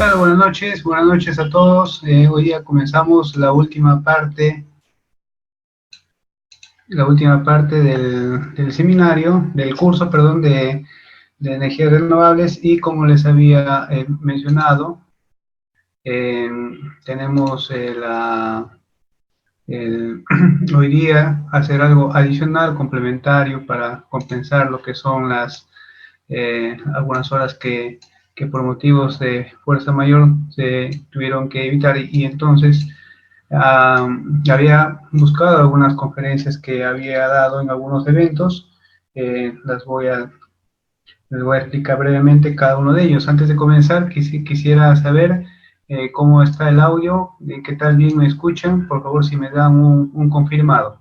tal? Buenas noches a todos. Hoy día comenzamos la última parte del seminario, del curso, perdón, de energías renovables y como les había mencionado, tenemos hoy día hacer algo adicional, complementario para compensar lo que son algunas horas que por motivos de fuerza mayor se tuvieron que evitar y entonces había buscado algunas conferencias que había dado en algunos eventos. Les voy a explicar brevemente cada uno de ellos. Antes de comenzar, quisiera saber cómo está el audio, qué tal bien me escuchan. Por favor, si me dan un confirmado.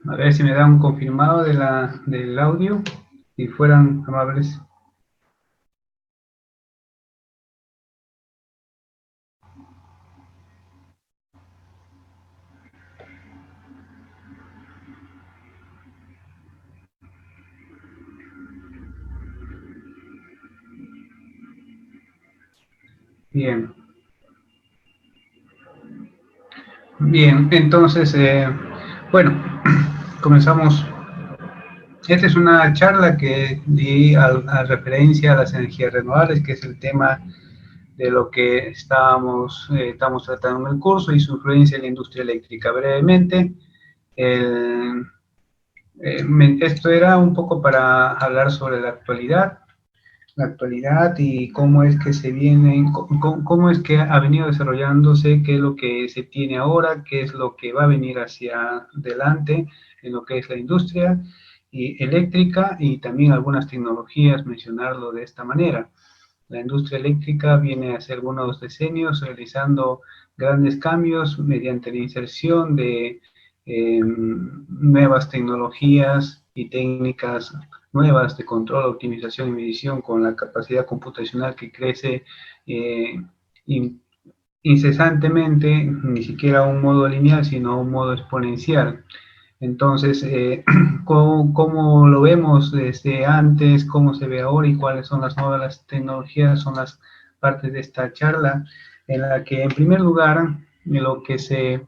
A ver si me dan un confirmado del audio, si fueran amables. Bien. Bien, entonces, bueno, comenzamos. Esta es una charla que di a referencia a las energías renovables, que es el tema de lo que estamos tratando en el curso y su influencia en la industria eléctrica. Brevemente, esto era un poco para hablar sobre la actualidad y cómo es que cómo es que ha venido desarrollándose, qué es lo que se tiene ahora, qué es lo que va a venir hacia adelante en lo que es la industria y eléctrica y también algunas tecnologías, mencionarlo de esta manera. La industria eléctrica viene hace algunos decenios realizando grandes cambios mediante la inserción de nuevas tecnologías y técnicas nuevas de control, optimización y medición con la capacidad computacional que crece incesantemente, ni siquiera a un modo lineal, sino a un modo exponencial. Entonces, ¿cómo lo vemos desde antes, cómo se ve ahora y cuáles son las nuevas tecnologías? Son las partes de esta charla en la que, en primer lugar, lo que se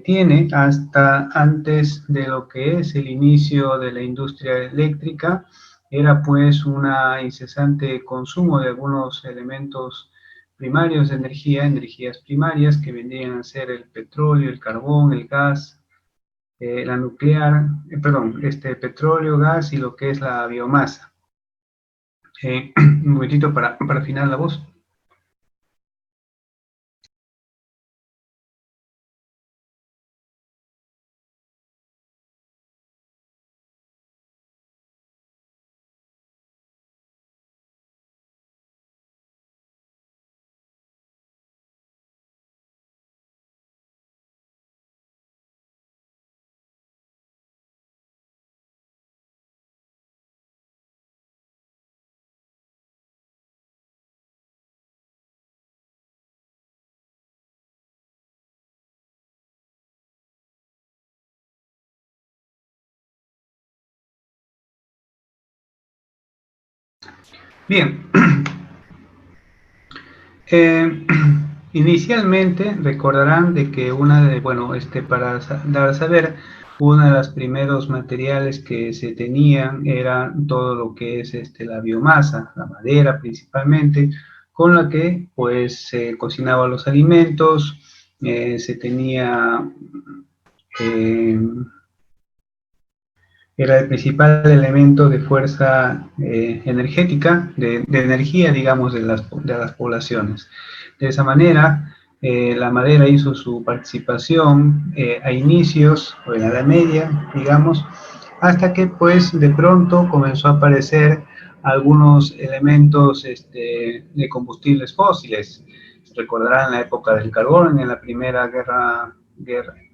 tiene hasta antes de lo que es el inicio de la industria eléctrica, era pues una incesante consumo de algunos elementos primarios de energías primarias que vendrían a ser el petróleo, el carbón, el gas, la nuclear, petróleo, gas y lo que es la biomasa. Un momentito para afinar la voz. Bien. Inicialmente recordarán de que para dar a saber Uno de los primeros materiales que se tenían era todo lo que es la biomasa, la madera principalmente, con la que pues se cocinaban los alimentos, se tenía, eh, era el principal elemento de fuerza energética, de energía, digamos, de las poblaciones. De esa manera, la madera hizo su participación a inicios, o en la Edad Media, digamos, hasta que pues de pronto comenzó a aparecer algunos elementos de combustibles fósiles. Recordarán la época del carbón, en la primera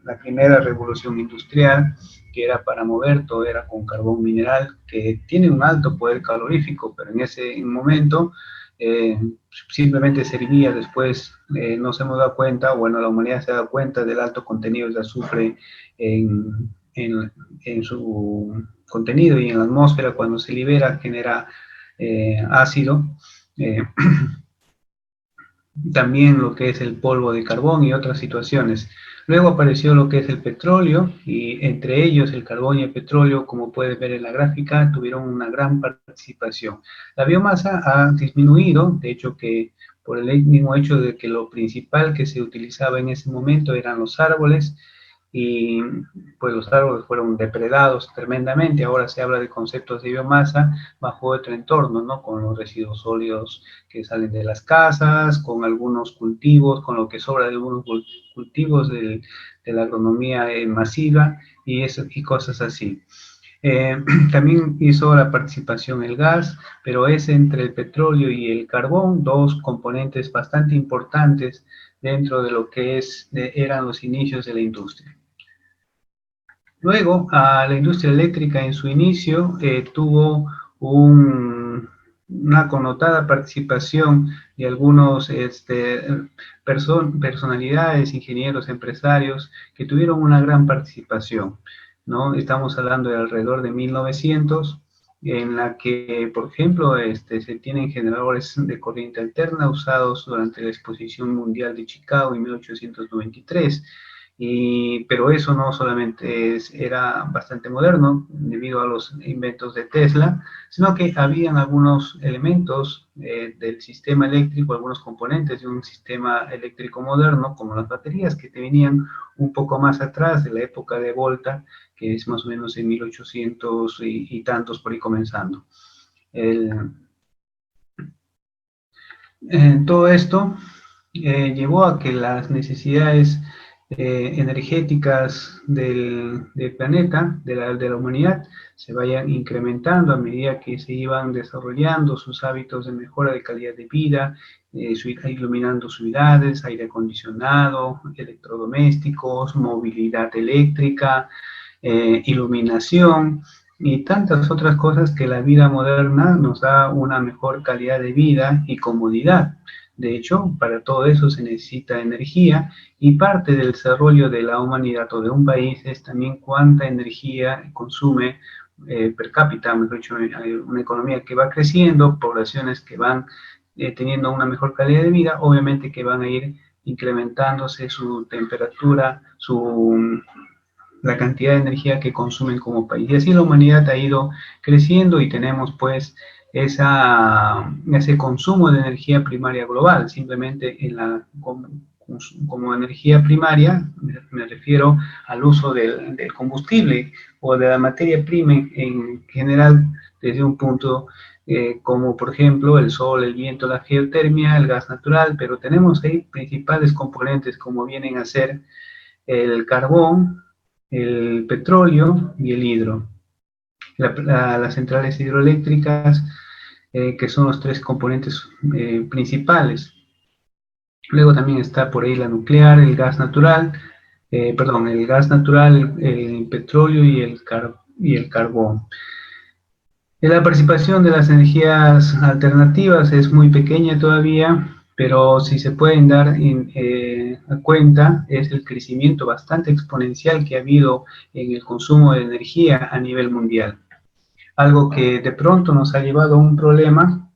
la primera revolución industrial, que era para mover, todo era con carbón mineral, que tiene un alto poder calorífico, pero en ese momento eh, simplemente servía. Después nos hemos dado cuenta, bueno, la humanidad se ha dado cuenta del alto contenido de azufre en su contenido, y en la atmósfera cuando se libera genera ácido. Eh, También lo que es el polvo de carbón y otras situaciones. Luego apareció lo que es el petróleo, y entre ellos el carbón y el petróleo, como pueden ver en la gráfica, tuvieron una gran participación. La biomasa ha disminuido, de hecho que por el mismo hecho de que lo principal que se utilizaba en ese momento eran los árboles, y pues los árboles fueron depredados tremendamente. Ahora se habla de conceptos de biomasa bajo otro entorno, ¿no? Con los residuos sólidos que salen de las casas, con algunos cultivos, con lo que sobra de algunos cultivos de la agronomía masiva, y cosas así. Eh, También hizo la participación el gas, pero es entre el petróleo y el carbón, dos componentes bastante importantes dentro de lo que eran los inicios de la industria. Luego, la industria eléctrica en su inicio tuvo una connotada participación de algunos personalidades, ingenieros, empresarios, que tuvieron una gran participación, ¿no? Estamos hablando de alrededor de 1900, en la que, por ejemplo, se tienen generadores de corriente alterna usados durante la Exposición Mundial de Chicago en 1893. Pero eso no solamente era bastante moderno debido a los inventos de Tesla, sino que habían algunos elementos del sistema eléctrico, algunos componentes de un sistema eléctrico moderno, como las baterías, que te venían un poco más atrás de la época de Volta, que es más o menos en 1800 y tantos por ahí comenzando. Todo esto llevó a que las necesidades energéticas del planeta, de la humanidad, se vayan incrementando a medida que se iban desarrollando sus hábitos de mejora de calidad de vida, iluminando ciudades, aire acondicionado, electrodomésticos, movilidad eléctrica, iluminación y tantas otras cosas, que la vida moderna nos da una mejor calidad de vida y comodidad. De hecho, para todo eso se necesita energía, y parte del desarrollo de la humanidad o de un país es también cuánta energía consume per cápita. Mejor dicho, hay una economía que va creciendo, poblaciones que van teniendo una mejor calidad de vida, obviamente que van a ir incrementándose su temperatura, la cantidad de energía que consumen como país. Y así la humanidad ha ido creciendo, y tenemos pues ese consumo de energía primaria global. Simplemente como energía primaria me refiero al uso del combustible o de la materia prima en general, desde un punto como por ejemplo el sol, el viento, la geotermia, el gas natural, pero tenemos ahí principales componentes como vienen a ser el carbón, el petróleo y el hidro. Las centrales hidroeléctricas, que son los tres componentes principales. Luego también está por ahí la nuclear, el gas natural, el gas natural, el petróleo y el carbón. La participación de las energías alternativas es muy pequeña todavía, pero si se pueden dar a cuenta, es el crecimiento bastante exponencial que ha habido en el consumo de energía a nivel mundial. Algo que de pronto nos ha llevado a un problema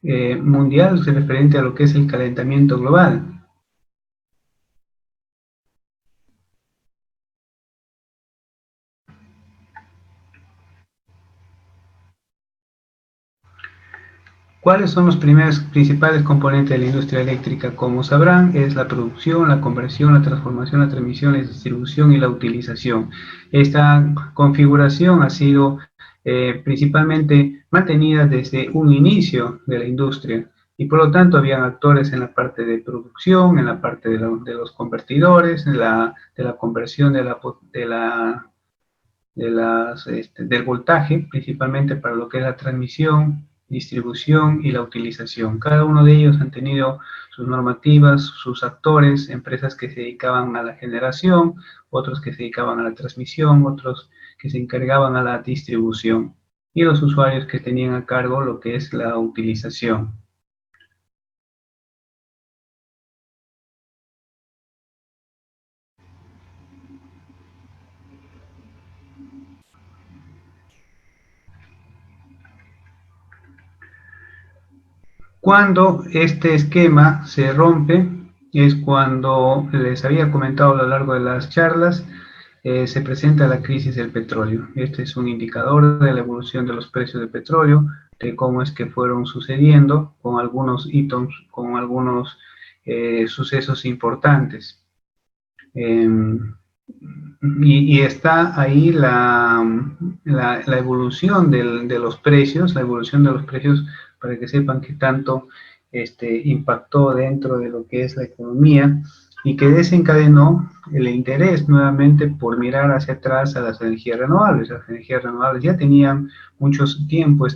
mundial referente a lo que es el calentamiento global. ¿Cuáles son los principales componentes de la industria eléctrica? Como sabrán, es la producción, la conversión, la transformación, la transmisión, la distribución y la utilización. Esta configuración ha sido principalmente mantenida desde un inicio de la industria y por lo tanto habían actores en la parte de producción, en la parte de los convertidores, de la conversión del voltaje, principalmente para lo que es la transmisión, distribución y la utilización. Cada uno de ellos han tenido sus normativas, sus actores, empresas que se dedicaban a la generación, otros que se dedicaban a la transmisión, otros que se encargaban a la distribución y los usuarios que tenían a cargo lo que es la utilización. Cuando este esquema se rompe es cuando les había comentado a lo largo de las charlas, se presenta la crisis del petróleo. Este es un indicador de la evolución de los precios del petróleo, de cómo es que fueron sucediendo con algunos hitos, con algunos sucesos importantes. Y está ahí la evolución de los precios, la evolución de los precios para que sepan qué tanto impactó dentro de lo que es la economía y que desencadenó el interés nuevamente por mirar hacia atrás a las energías renovables. Las energías renovables ya tenían mucho tiempo,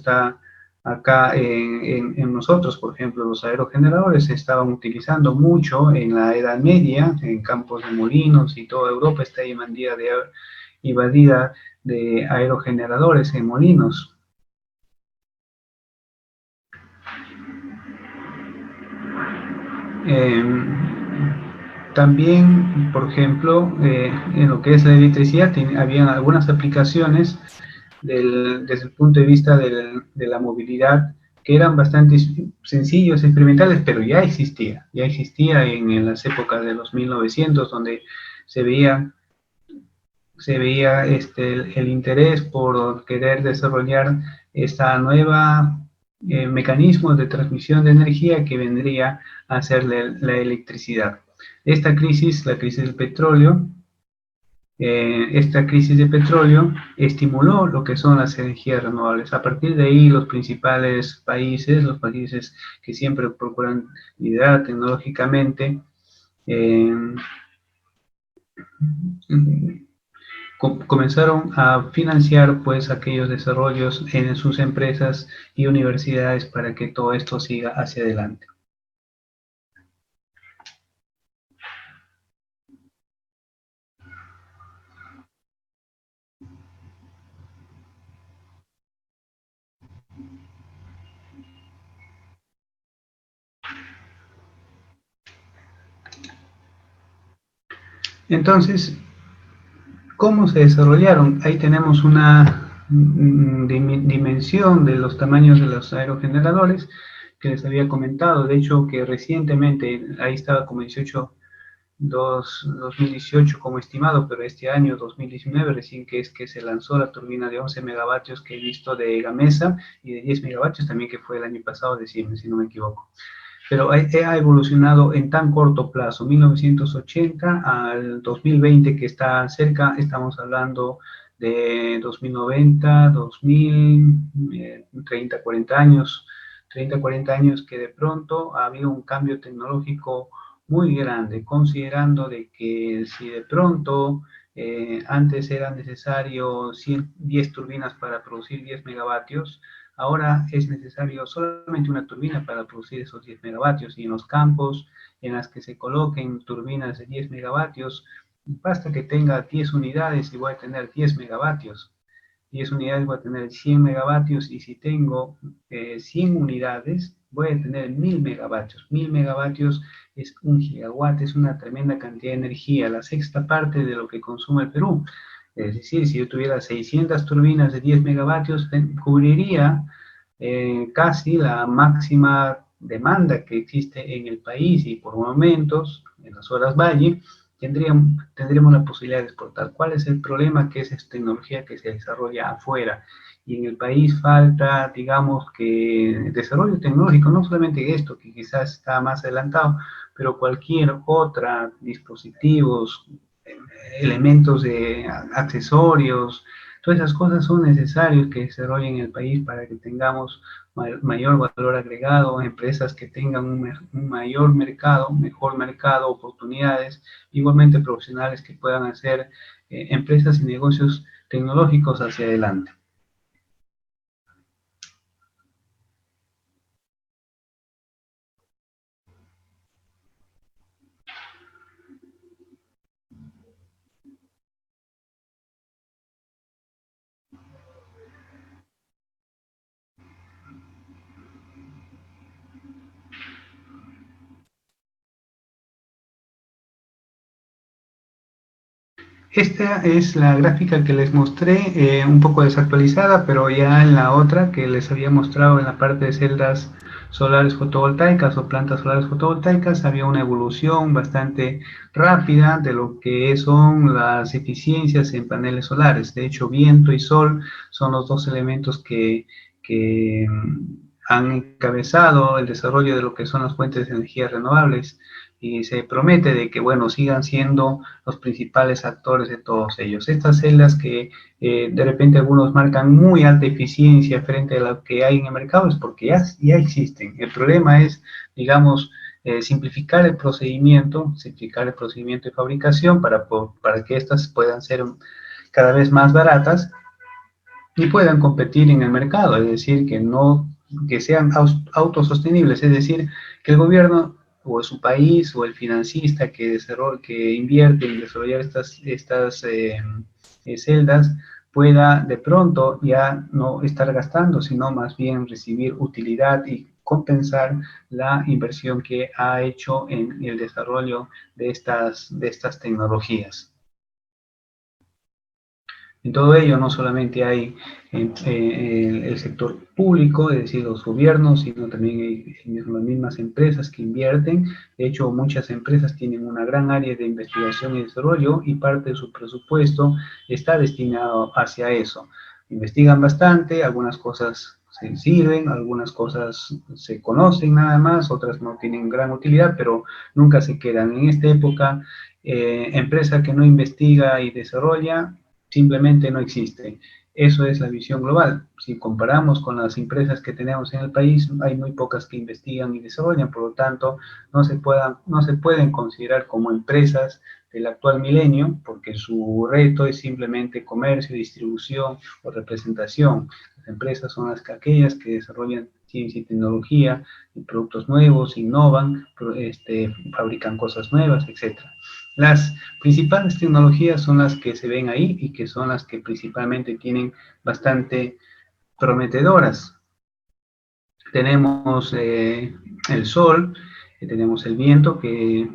acá en nosotros, por ejemplo, los aerogeneradores se estaban utilizando mucho en la Edad Media, en campos de molinos y toda Europa está invadida de aerogeneradores en molinos. También, por ejemplo, en lo que es la electricidad, había algunas aplicaciones desde el punto de vista de la movilidad que eran bastante sencillos, experimentales, pero ya existía en las épocas de los 1900, donde se veía, el interés por querer desarrollar esta nueva mecanismo de transmisión de energía que vendría a ser la electricidad. Esta crisis, la crisis del petróleo, esta crisis de petróleo estimuló lo que son las energías renovables. A partir de ahí, los principales países, los países que siempre procuran liderar tecnológicamente, comenzaron a financiar pues aquellos desarrollos en sus empresas y universidades para que todo esto siga hacia adelante. Entonces, ¿cómo se desarrollaron? Ahí tenemos una dimensión de los tamaños de los aerogeneradores que les había comentado. De hecho, que recientemente, ahí estaba como 2018 como estimado, pero este año 2019 recién que es que se lanzó la turbina de 11 megavatios que he visto de Gamesa y de 10 megavatios también que fue el año pasado de Siemens, si no me equivoco. Pero ha evolucionado en tan corto plazo, 1980 al 2020 que está cerca, estamos hablando de 2090, 2000, 30, 40 años, 30, 40 años que de pronto ha habido un cambio tecnológico muy grande, considerando de que si de pronto antes era necesario 10 turbinas para producir 10 megavatios, ahora es necesario solamente una turbina para producir esos 10 megavatios y en los campos en las que se coloquen turbinas de 10 megavatios, basta que tenga 10 unidades y voy a tener 10 megavatios. 10 unidades voy a tener 100 megavatios y si tengo 100 unidades voy a tener 1000 megavatios. 1000 megavatios es un gigawatt, es una tremenda cantidad de energía, la sexta parte de lo que consume el Perú. Es decir, si yo tuviera 600 turbinas de 10 megavatios, cubriría casi la máxima demanda que existe en el país y por momentos, en las horas valle, tendríamos la posibilidad de exportar. ¿Cuál es el problema? Que es esta tecnología que se desarrolla afuera y en el país falta, digamos, que desarrollo tecnológico, no solamente esto, que quizás está más adelantado, pero cualquier otra, dispositivos, elementos de accesorios, todas esas cosas son necesarias que se desarrollen en el país para que tengamos mayor valor agregado, empresas que tengan un mayor mercado, mejor mercado, oportunidades, igualmente profesionales que puedan hacer empresas y negocios tecnológicos hacia adelante. Esta es la gráfica que les mostré, un poco desactualizada, pero ya en la otra que les había mostrado en la parte de celdas solares fotovoltaicas o plantas solares fotovoltaicas, había una evolución bastante rápida de lo que son las eficiencias en paneles solares. De hecho, viento y sol son los dos elementos que han encabezado el desarrollo de lo que son las fuentes de energía renovables y se promete de que, bueno, sigan siendo los principales actores de todos ellos. Estas celdas que de repente algunos marcan muy alta eficiencia frente a lo que hay en el mercado es porque ya existen. El problema es, digamos, simplificar el procedimiento de fabricación para que estas puedan ser cada vez más baratas y puedan competir en el mercado, es decir, que sean autosostenibles, es decir, que el gobierno o su país o el financista que invierte en desarrollar estas celdas pueda de pronto ya no estar gastando, sino más bien recibir utilidad y compensar la inversión que ha hecho en el desarrollo de estas tecnologías. En todo ello no solamente hay el sector público, es decir, los gobiernos, sino también hay las mismas empresas que invierten. De hecho, muchas empresas tienen una gran área de investigación y desarrollo y parte de su presupuesto está destinado hacia eso. Investigan bastante, algunas cosas se sirven, algunas cosas se conocen nada más, otras no tienen gran utilidad, pero nunca se quedan. En esta época, empresa que no investiga y desarrolla simplemente no existe. Eso es la visión global. Si comparamos con las empresas que tenemos en el país, hay muy pocas que investigan y desarrollan, por lo tanto, no se pueden considerar como empresas del actual milenio, porque su reto es simplemente comercio, distribución o representación. Las empresas son aquellas que desarrollan ciencia y tecnología, y productos nuevos, innovan, fabrican cosas nuevas, etcétera. Las principales tecnologías son las que se ven ahí y que son las que principalmente tienen bastante prometedoras. Tenemos el sol, tenemos el viento, que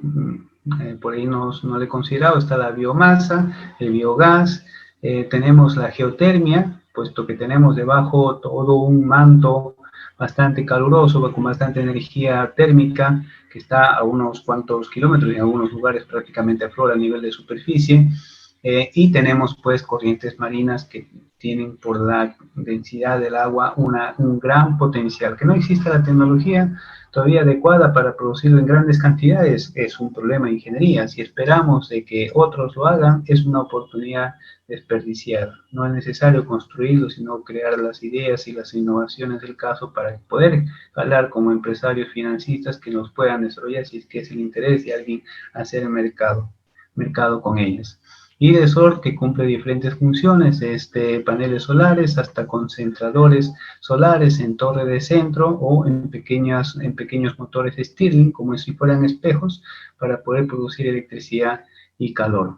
por ahí no le he considerado, está la biomasa, el biogás, tenemos la geotermia, puesto que tenemos debajo todo un manto bastante caluroso, con bastante energía térmica, que está a unos cuantos kilómetros y en algunos lugares prácticamente a flor a nivel de superficie. Y tenemos pues corrientes marinas que tienen por la densidad del agua un gran potencial. Que no exista la tecnología todavía adecuada para producirlo en grandes cantidades es un problema de ingeniería. Si esperamos de que otros lo hagan, es una oportunidad desperdiciada. No es necesario construirlo, sino crear las ideas y las innovaciones del caso para poder hablar como empresarios financistas que nos puedan desarrollar si es que es el interés de alguien hacer mercado con ellas. Y de SOR que cumple diferentes funciones, paneles solares hasta concentradores solares en torre de centro o en pequeños motores Stirling, como si fueran espejos, para poder producir electricidad y calor.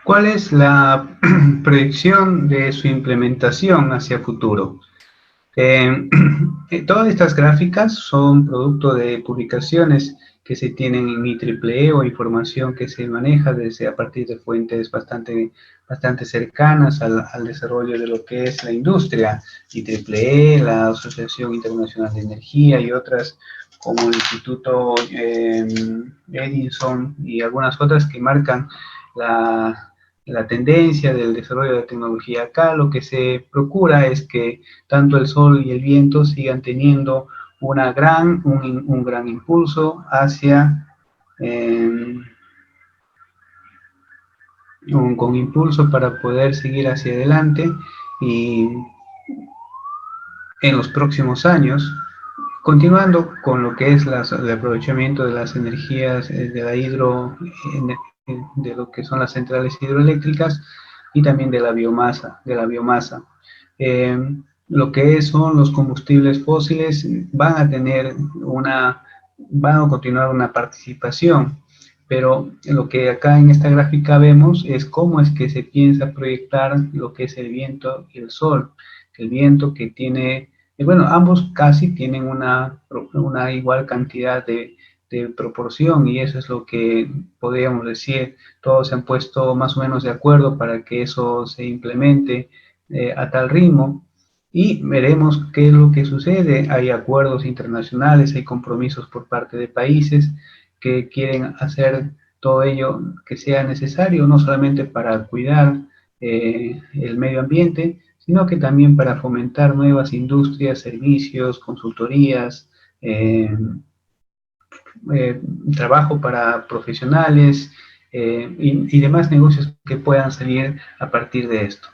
¿Cuál es la proyección de su implementación hacia futuro? Eh, Todas estas gráficas son producto de publicaciones que se tienen en IEEE o información que se maneja desde a partir de fuentes bastante cercanas al desarrollo de lo que es la industria. IEEE, la Asociación Internacional de Energía y otras como el Instituto Edison y algunas otras que marcan la tendencia del desarrollo de la tecnología. Acá lo que se procura es que tanto el sol y el viento sigan teniendo un gran impulso hacia, eh, con impulso para poder seguir hacia adelante y en los próximos años, continuando con lo que es el aprovechamiento de las energías de la de lo que son las centrales hidroeléctricas y también de la biomasa. Eh, lo que son los combustibles fósiles van a continuar una participación, pero lo que acá en esta gráfica vemos es cómo es que se piensa proyectar lo que es el viento y el sol. El viento que tiene, bueno, ambos casi tienen una igual cantidad de proporción y eso es lo que podríamos decir. Todos se han puesto más o menos de acuerdo para que eso se implemente a tal ritmo y veremos qué es lo que sucede. Hay acuerdos internacionales, hay compromisos por parte de países que quieren hacer todo ello que sea necesario, no solamente para cuidar el medio ambiente, sino que también para fomentar nuevas industrias, servicios, consultorías, eh, eh, trabajo para profesionales y demás negocios que puedan salir a partir de esto.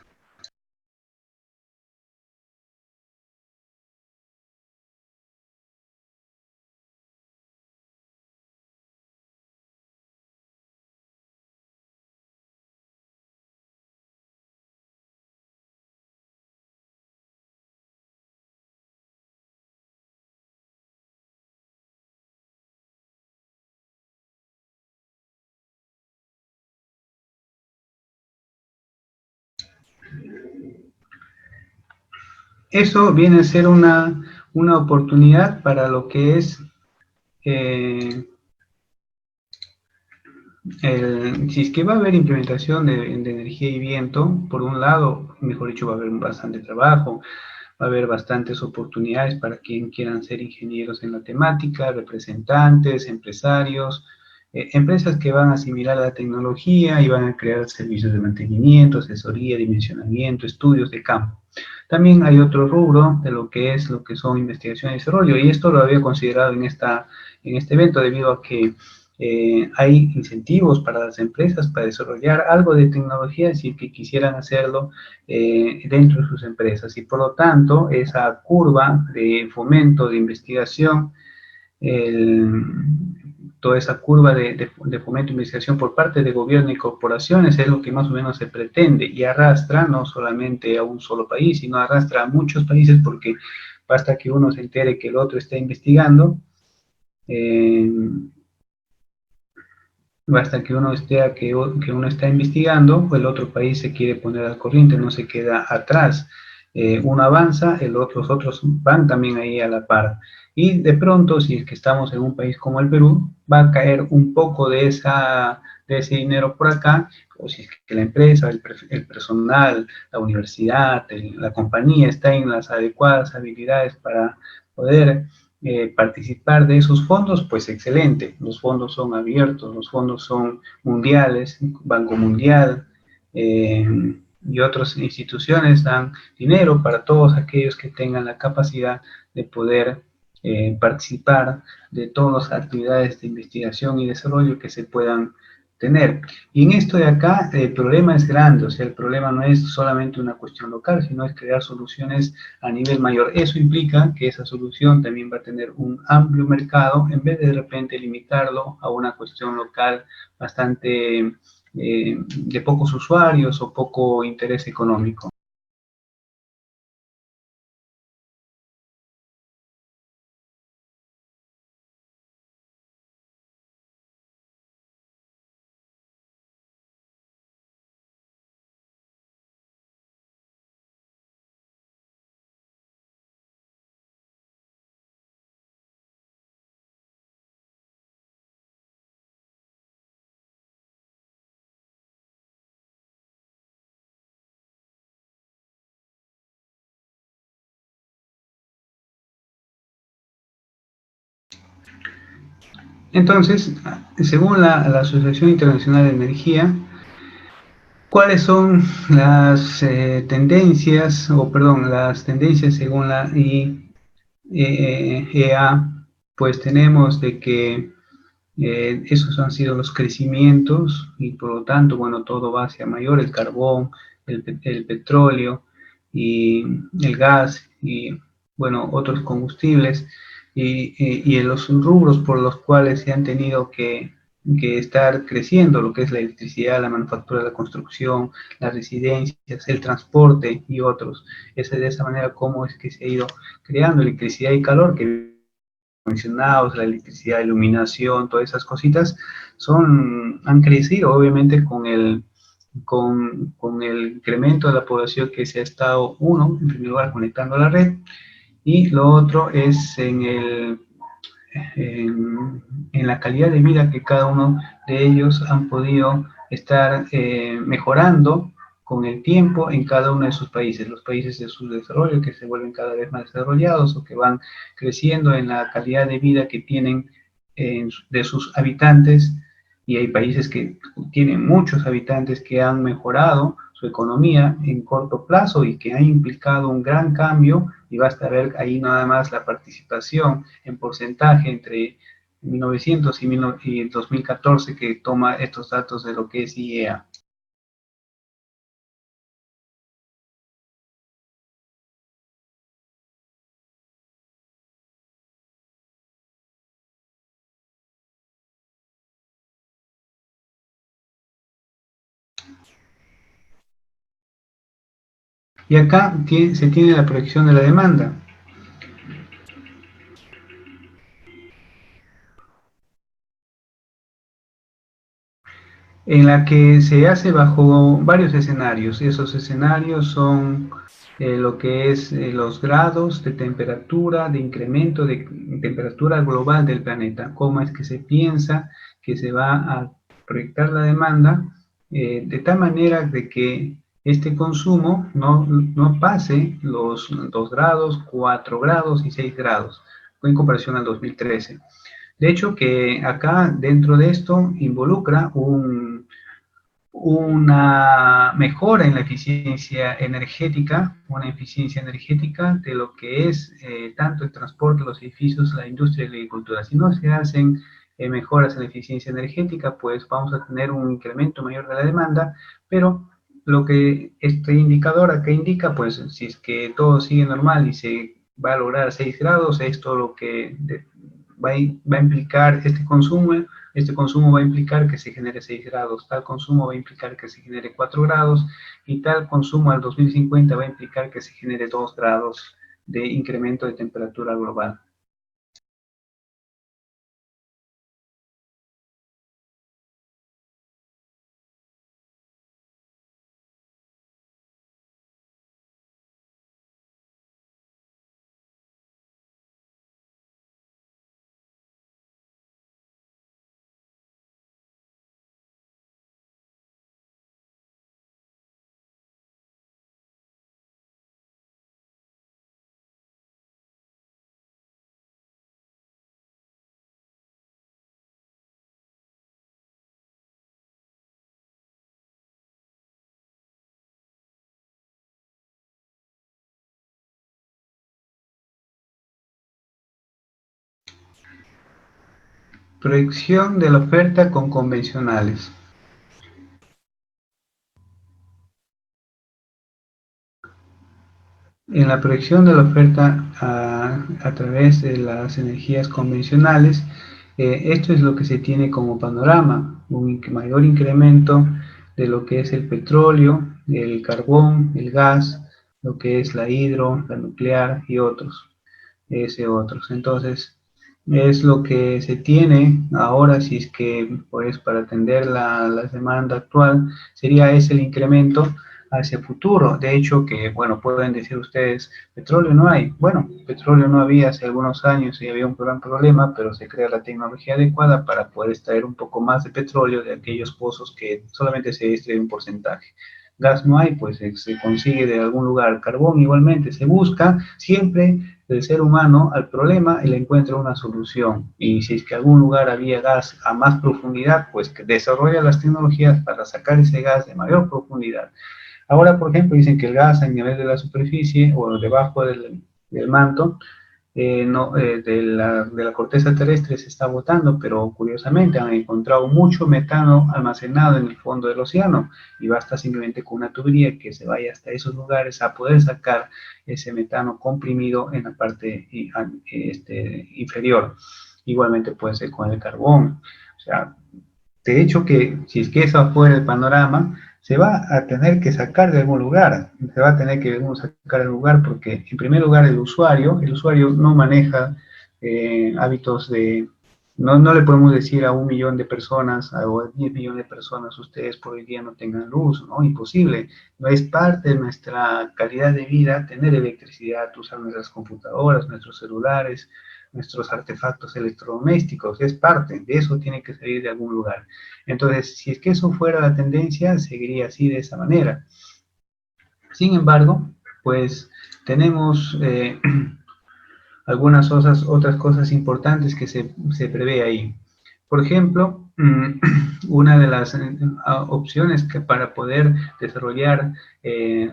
Eso viene a ser una oportunidad para lo que es eh, si es que va a haber implementación de energía y viento, por un lado, mejor dicho, va a haber bastante trabajo, va a haber bastantes oportunidades para quien quieran ser ingenieros en la temática, representantes, empresarios, empresas que van a asimilar la tecnología y van a crear servicios de mantenimiento, asesoría, dimensionamiento, estudios de campo. También hay otro rubro de lo que son investigación y desarrollo, y esto lo había considerado en este evento debido a que hay incentivos para las empresas para desarrollar algo de tecnología si que quisieran hacerlo dentro de sus empresas y por lo tanto esa curva de fomento de investigación, el, toda esa curva de fomento de investigación por parte de gobierno y corporaciones es lo que más o menos se pretende y arrastra no solamente a un solo país, sino arrastra a muchos países porque basta que uno se entere que el otro está investigando. Eh, Basta que uno que uno está investigando, el otro país se quiere poner al corriente, no se queda atrás. Uno avanza, los otros van también ahí a la par. Y de pronto, si es que estamos en un país como el Perú, va a caer un poco de ese dinero por acá, o si es que la empresa, el personal, la universidad, la compañía está en las adecuadas habilidades para poder participar de esos fondos, pues excelente. Los fondos son abiertos, los fondos son mundiales, Banco Mundial eh, y otras instituciones dan dinero para todos aquellos que tengan la capacidad de poder participar de todas las actividades de investigación y desarrollo que se puedan tener. Y en esto de acá el problema es grande, o sea, el problema no es solamente una cuestión local, sino es crear soluciones a nivel mayor. Eso implica que esa solución también va a tener un amplio mercado en vez de repente limitarlo a una cuestión local bastante de pocos usuarios o poco interés económico. Entonces, según la Asociación Internacional de Energía, ¿cuáles son las tendencias, o perdón, las tendencias según la IEA? Pues tenemos de que esos han sido los crecimientos y por lo tanto, bueno, todo va hacia mayor, el carbón, el petróleo y el gas y, bueno, otros combustibles y en los rubros por los cuales se han tenido que estar creciendo, lo que es la electricidad, la manufactura, la construcción, las residencias, el transporte y otros. Es de esa manera como es que se ha ido creando electricidad y calor, que mencionados, la electricidad, iluminación, todas esas cositas, han crecido obviamente con el incremento de la población que se ha estado, uno, en primer lugar, conectando a la red, y lo otro es en la calidad de vida que cada uno de ellos han podido estar mejorando con el tiempo en cada uno de sus países, los países de su desarrollo que se vuelven cada vez más desarrollados o que van creciendo en la calidad de vida que tienen de sus habitantes, y hay países que tienen muchos habitantes que han mejorado su economía en corto plazo y que han implicado un gran cambio, y basta ver ahí nada más la participación en porcentaje entre 1900 y 2014 que toma estos datos de lo que es IEA. Y acá se tiene la proyección de la demanda. En la que se hace bajo varios escenarios. Esos escenarios son lo que es los grados de temperatura, de incremento de temperatura global del planeta, cómo es que se piensa que se va a proyectar la demanda de tal manera de que este consumo no pase los 2 grados, 4 grados y 6 grados en comparación al 2013. De hecho, que acá dentro de esto involucra una mejora en la eficiencia energética de lo que es tanto el transporte, los edificios, la industria y la agricultura. Si no se hacen mejoras en la eficiencia energética, pues vamos a tener un incremento mayor de la demanda, pero lo que este indicador acá indica, pues si es que todo sigue normal y se va a lograr 6 grados, esto lo que va a implicar este consumo va a implicar que se genere 6 grados, tal consumo va a implicar que se genere 4 grados y tal consumo al 2050 va a implicar que se genere 2 grados de incremento de temperatura global. Proyección de la oferta con convencionales. En la proyección de la oferta a través de las energías convencionales, esto es lo que se tiene como panorama, un mayor incremento de lo que es el petróleo, el carbón, el gas, lo que es la hidro, la nuclear y otros, ese otros. Entonces, es lo que se tiene ahora, si es que pues para atender la demanda actual, sería ese el incremento hacia futuro. De hecho, que bueno, pueden decir ustedes, petróleo no hay. Bueno, petróleo no había hace algunos años y había un gran problema, pero se crea la tecnología adecuada para poder extraer un poco más de petróleo de aquellos pozos que solamente se extrae un porcentaje. Gas no hay, pues se consigue de algún lugar. Carbón igualmente se busca siempre el ser humano al problema y le encuentra una solución. Y si es que algún lugar había gas a más profundidad, pues que desarrolla las tecnologías para sacar ese gas de mayor profundidad. Ahora, por ejemplo, dicen que el gas a nivel de la superficie o debajo del manto no, de la corteza terrestre se está botando, pero curiosamente han encontrado mucho metano almacenado en el fondo del océano y basta simplemente con una tubería que se vaya hasta esos lugares a poder sacar ese metano comprimido en la parte inferior. Igualmente puede ser con el carbón. O sea, de hecho que si es que eso fuera el panorama, se va a tener que sacar de algún lugar, se va a tener que sacar del lugar porque en primer lugar el usuario no maneja hábitos de, no le podemos decir a 1 millón de personas o a 10 millones de personas, ustedes por el día no tengan luz, ¿no? Imposible, no es parte de nuestra calidad de vida tener electricidad, usar nuestras computadoras, nuestros celulares, nuestros artefactos electrodomésticos, es parte, de eso tiene que salir de algún lugar. Entonces, si es que eso fuera la tendencia, seguiría así de esa manera. Sin embargo, pues tenemos algunas otras cosas importantes que se prevé ahí. Por ejemplo, una de las opciones que para poder desarrollar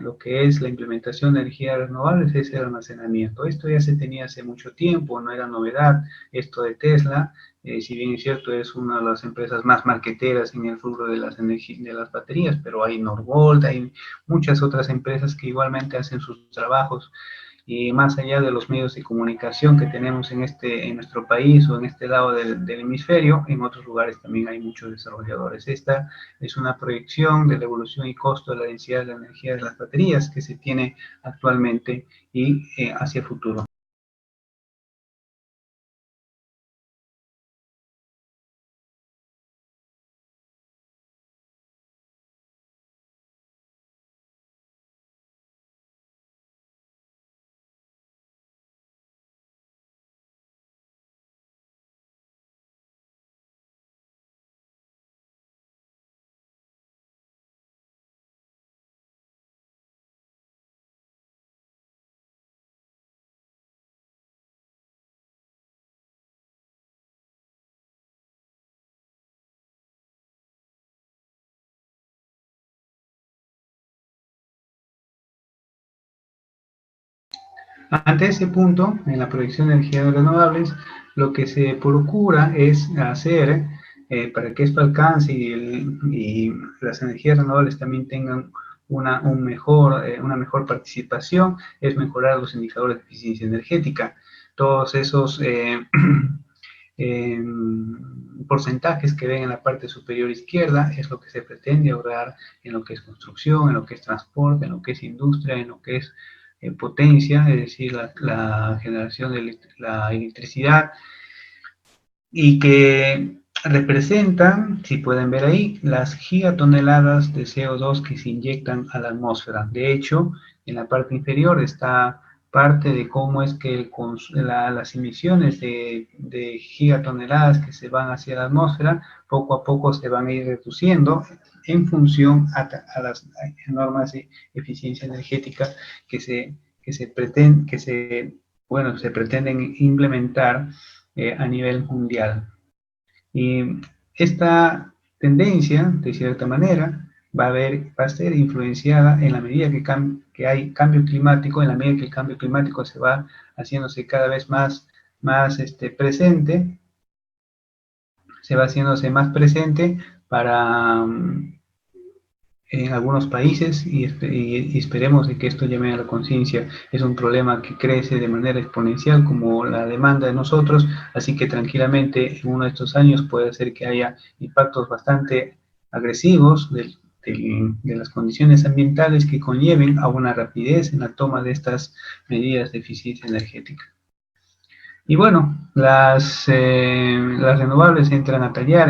lo que es la implementación de energías renovables es el almacenamiento. Esto ya se tenía hace mucho tiempo, no era novedad, esto de Tesla, si bien es cierto, es una de las empresas más marqueteras en el rubro de de las baterías, pero hay Norvolt, hay muchas otras empresas que igualmente hacen sus trabajos y más allá de los medios de comunicación que tenemos en nuestro país o en este lado del hemisferio, en otros lugares también hay muchos desarrolladores. Esta es una proyección de la evolución y costo de la densidad de la energía de las baterías que se tiene actualmente y hacia el futuro. Ante ese punto, en la proyección de energías renovables, lo que se procura es hacer para que esto alcance y las energías renovables también tengan una mejor participación, es mejorar los indicadores de eficiencia energética. Todos esos eh, porcentajes que ven en la parte superior izquierda es lo que se pretende ahorrar en lo que es construcción, en lo que es transporte, en lo que es industria, en lo que es potencia, es decir, la generación de la electricidad, y que representan, si pueden ver ahí, las gigatoneladas de CO2 que se inyectan a la atmósfera. De hecho, en la parte inferior está parte de cómo es que las emisiones de gigatoneladas que se van hacia la atmósfera, poco a poco se van a ir reduciendo en función a las normas de eficiencia energética bueno, se pretenden implementar a nivel mundial. Y esta tendencia, de cierta manera, va a ser influenciada en la medida que hay cambio climático, en la medida que el cambio climático se va haciéndose cada vez más presente, se va haciéndose más presente para en algunos países y esperemos de que esto llame a la conciencia. Es un problema que crece de manera exponencial como la demanda de nosotros, así que tranquilamente en uno de estos años puede ser que haya impactos bastante agresivos de las condiciones ambientales que conlleven a una rapidez en la toma de estas medidas de eficiencia energética. Y bueno, las renovables entran a tallar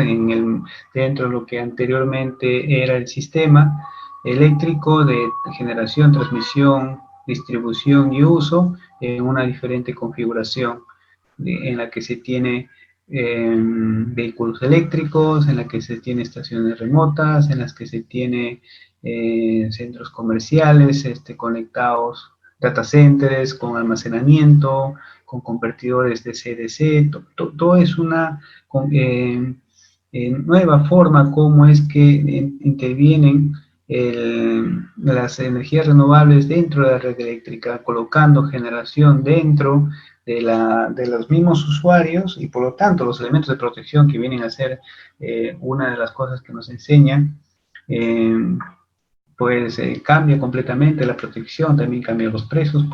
dentro de lo que anteriormente era el sistema eléctrico de generación, transmisión, distribución y uso en una diferente configuración en la que se tiene vehículos eléctricos, en la que se tiene estaciones remotas, en las que se tiene centros comerciales conectados data centers, con almacenamiento, con convertidores de CDC, todo es una nueva forma como es que intervienen las energías renovables dentro de la red eléctrica, colocando generación dentro de los mismos usuarios y por lo tanto los elementos de protección que vienen a ser una de las cosas que nos enseñan, pues cambia completamente la protección, también cambian los precios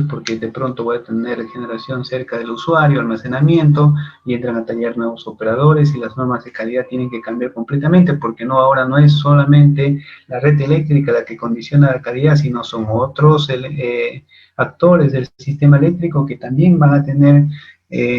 porque de pronto voy a tener generación cerca del usuario, almacenamiento, y entran a tallar nuevos operadores y las normas de calidad tienen que cambiar completamente porque no, ahora no es solamente la red eléctrica la que condiciona la calidad, sino son otros actores del sistema eléctrico que también van a tener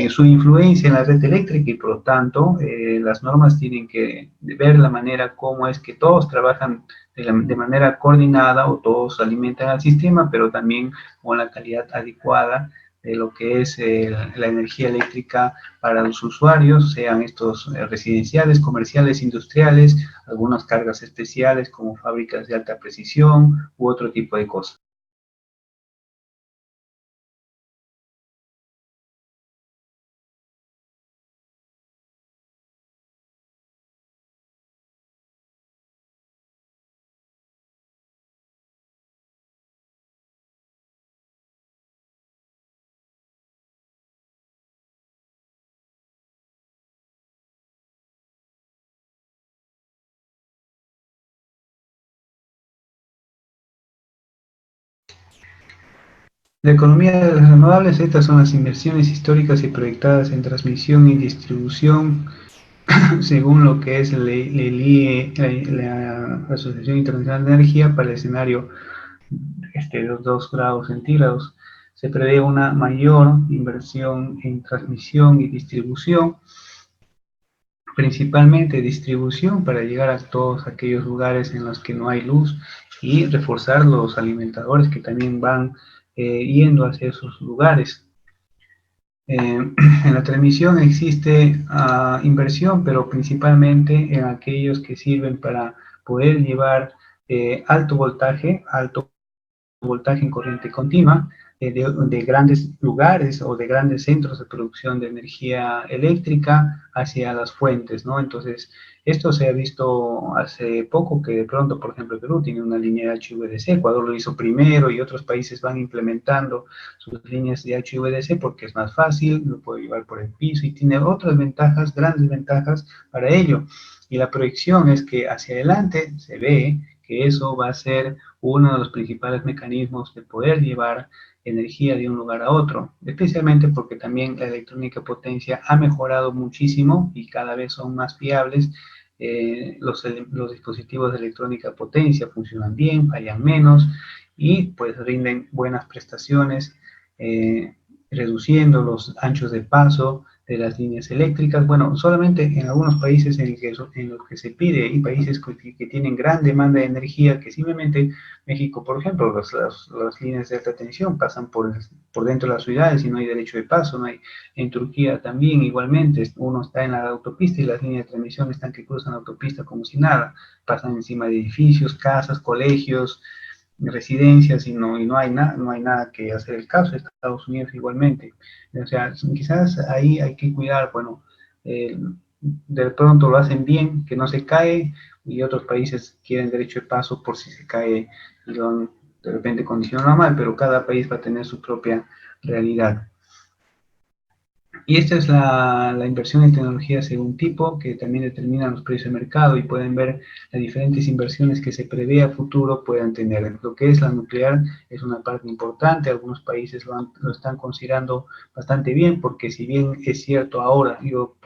su influencia en la red eléctrica y por lo tanto las normas tienen que ver la manera como es que todos trabajan de manera coordinada o todos alimentan al sistema, pero también con la calidad adecuada de lo que es la energía eléctrica para los usuarios, sean estos residenciales, comerciales, industriales, algunas cargas especiales como fábricas de alta precisión u otro tipo de cosas. La economía de las renovables, estas son las inversiones históricas y proyectadas en transmisión y distribución según lo que es la Asociación Internacional de Energía para el escenario de los 2 grados centígrados. Se prevé una mayor inversión en transmisión y distribución, principalmente distribución para llegar a todos aquellos lugares en los que no hay luz y reforzar los alimentadores que también van yendo hacia esos lugares. En la transmisión existe inversión, pero principalmente en aquellos que sirven para poder llevar alto voltaje en corriente continua de grandes lugares o de grandes centros de producción de energía eléctrica hacia las fuentes, ¿no? Entonces, esto se ha visto hace poco que de pronto, por ejemplo, Perú tiene una línea de HVDC, Ecuador lo hizo primero y otros países van implementando sus líneas de HVDC porque es más fácil, lo puede llevar por el piso y tiene otras ventajas, grandes ventajas para ello. Y la proyección es que hacia adelante se ve que eso va a ser uno de los principales mecanismos de poder llevar energía de un lugar a otro, especialmente porque también la electrónica potencia ha mejorado muchísimo y cada vez son más fiables. Los dispositivos de electrónica potencia funcionan bien, fallan menos y pues rinden buenas prestaciones, reduciendo los anchos de paso de las líneas eléctricas. Bueno, solamente en algunos países en los que se pide y países que tienen gran demanda de energía, que simplemente México, por ejemplo, las líneas de alta tensión pasan por dentro de las ciudades y no hay derecho de paso, no hay. En Turquía también igualmente, uno está en la autopista y las líneas de transmisión están que cruzan la autopista como si nada, pasan encima de edificios, casas, colegios, residencias y no hay nada que hacer el caso. Estados Unidos igualmente. O sea, quizás ahí hay que cuidar, bueno, eh, de pronto lo hacen bien, que no se cae, y otros países quieren derecho de paso por si se cae y lo han de repente condicionado mal, pero cada país va a tener su propia realidad. Y esta es la inversión en tecnología según tipo, que también determina los precios de mercado y pueden ver las diferentes inversiones que se prevé a futuro puedan tener. Lo que es la nuclear es una parte importante, algunos países lo están considerando bastante bien, porque si bien es cierto ahora yo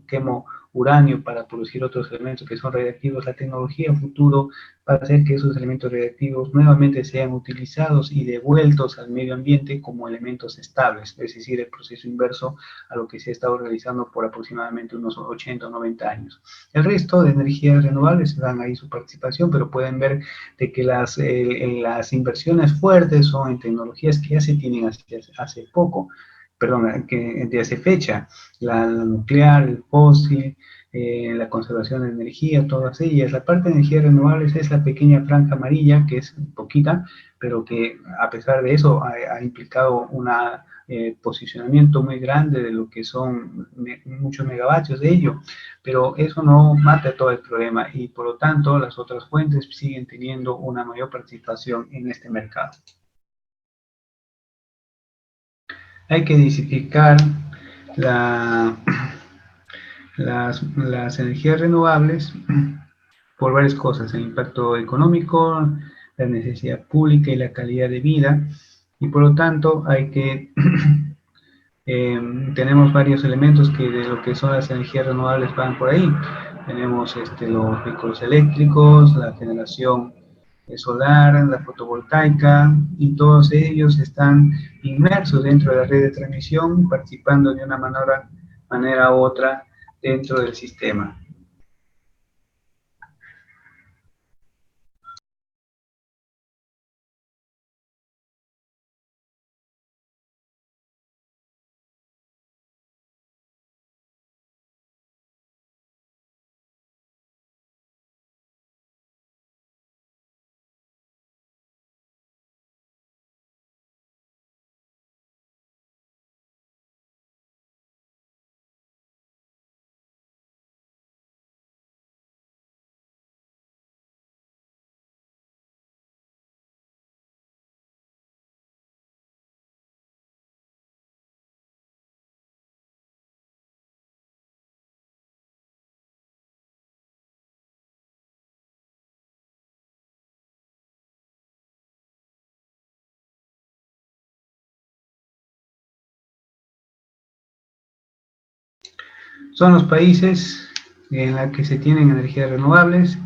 quemo uranio para producir otros elementos que son radiactivos, la tecnología a futuro va a hacer que esos elementos radiactivos nuevamente sean utilizados y devueltos al medio ambiente como elementos estables, es decir, el proceso inverso a lo que se ha estado realizando por aproximadamente unos 80 o 90 años. El resto de energías renovables dan ahí su participación, pero pueden ver de que las inversiones fuertes son en tecnologías que ya se tienen hace poco, perdón, que de hace fecha, la nuclear, el fósil, la conservación de energía, todas ellas. La parte de energías renovables es la pequeña franja amarilla, que es poquita, pero que a pesar de eso ha implicado una posicionamiento muy grande de lo que son muchos megavatios de ello, pero eso no mata todo el problema y por lo tanto las otras fuentes siguen teniendo una mayor participación en este mercado. Hay que diversificar la, las energías renovables por varias cosas, el impacto económico, la necesidad pública y la calidad de vida, y por lo tanto hay que tenemos varios elementos que de lo que son las energías renovables van por ahí. Tenemos los vehículos eléctricos, la generación solar, la fotovoltaica, y todos ellos están inmersos dentro de la red de transmisión, participando de una manera u otra dentro del sistema. Son los países en los que se tienen energías renovables.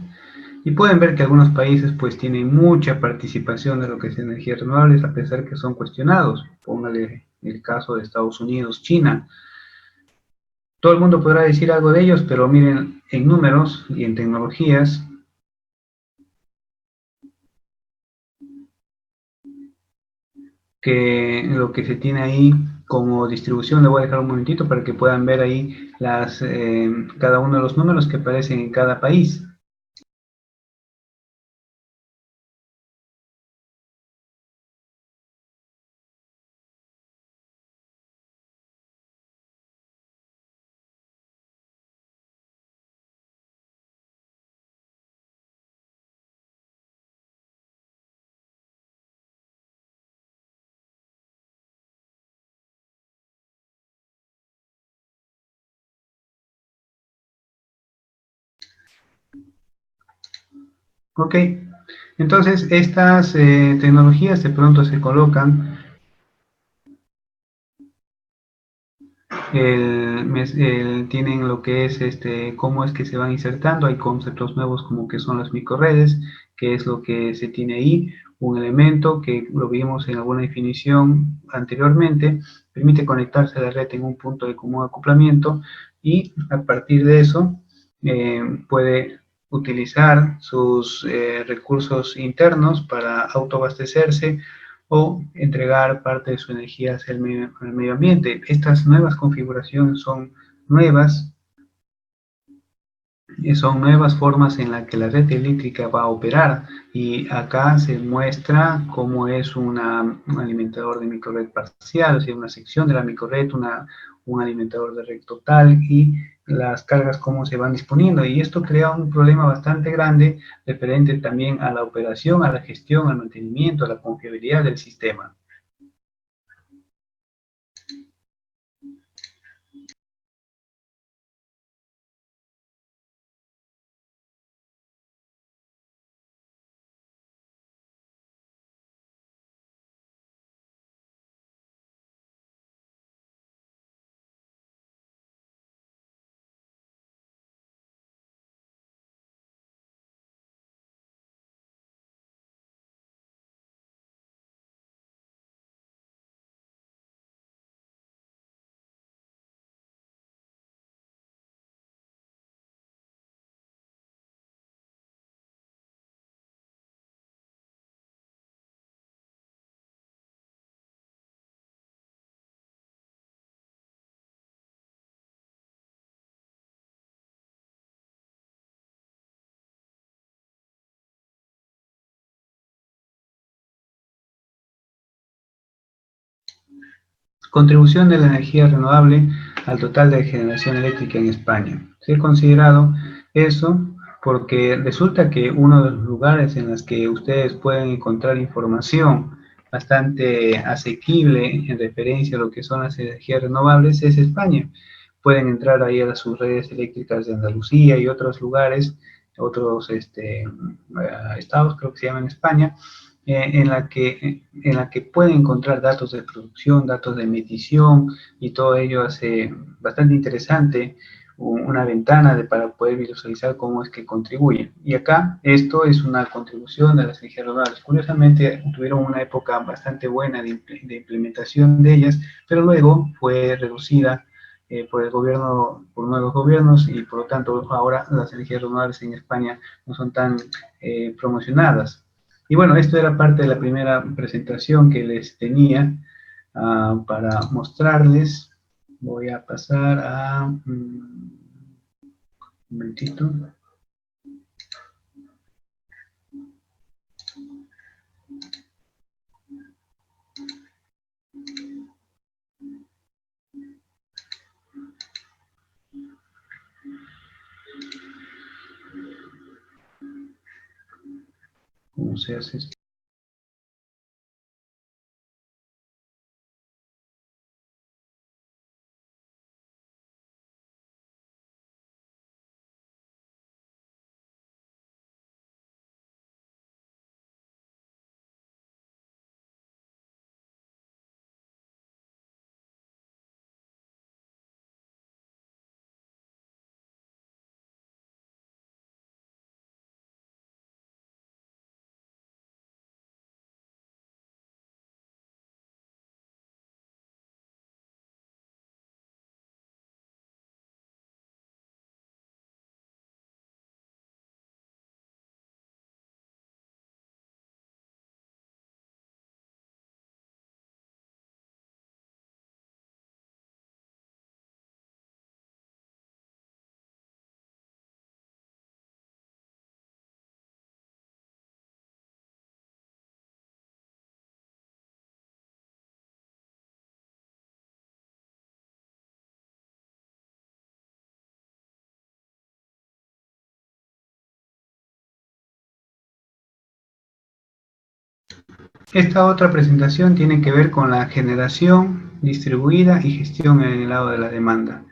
Y pueden ver que algunos países pues tienen mucha participación de lo que es energías renovables a pesar que son cuestionados. Póngale el caso de Estados Unidos, China. Todo el mundo podrá decir algo de ellos, pero miren en números y en tecnologías que lo que se tiene ahí como distribución, le voy a dejar un momentito para que puedan ver ahí cada uno de los números que aparecen en cada país. Ok, entonces estas tecnologías de pronto se colocan tienen lo que es cómo es que se van insertando, hay conceptos nuevos como que son las microredes, que es lo que se tiene ahí, un elemento que lo vimos en alguna definición anteriormente, permite conectarse a la red en un punto de común acoplamiento y a partir de eso puede utilizar sus recursos internos para autoabastecerse o entregar parte de su energía hacia el medio ambiente. Estas nuevas configuraciones nuevas, son nuevas formas en las que la red eléctrica va a operar y acá se muestra cómo es un alimentador de microred parcial, o sea, una sección de la microred, un alimentador de red total y las cargas cómo se van disponiendo y esto crea un problema bastante grande referente también a la operación, a la gestión, al mantenimiento, a la confiabilidad del sistema. Contribución de la energía renovable al total de generación eléctrica en España. Se ha considerado eso porque resulta que uno de los lugares en los que ustedes pueden encontrar información bastante asequible en referencia a lo que son las energías renovables es España. Pueden entrar ahí a sus redes eléctricas de Andalucía y otros lugares, otros estados, creo que se llama en España, en la que pueden encontrar datos de producción, datos de medición, y todo ello hace bastante interesante una ventana para poder visualizar cómo es que contribuyen. Y acá esto es una contribución de las energías renovables. Curiosamente tuvieron una época bastante buena de implementación de ellas, pero luego fue reducida por el gobierno, por nuevos gobiernos, y por lo tanto ahora las energías renovables en España no son tan promocionadas. Y bueno, esto era parte de la primera presentación que les tenía para mostrarles. Voy a pasar a... un momentito. ¿Cómo se hace esto? Esta otra presentación tiene que ver con la generación distribuida y gestión en el lado de la demanda,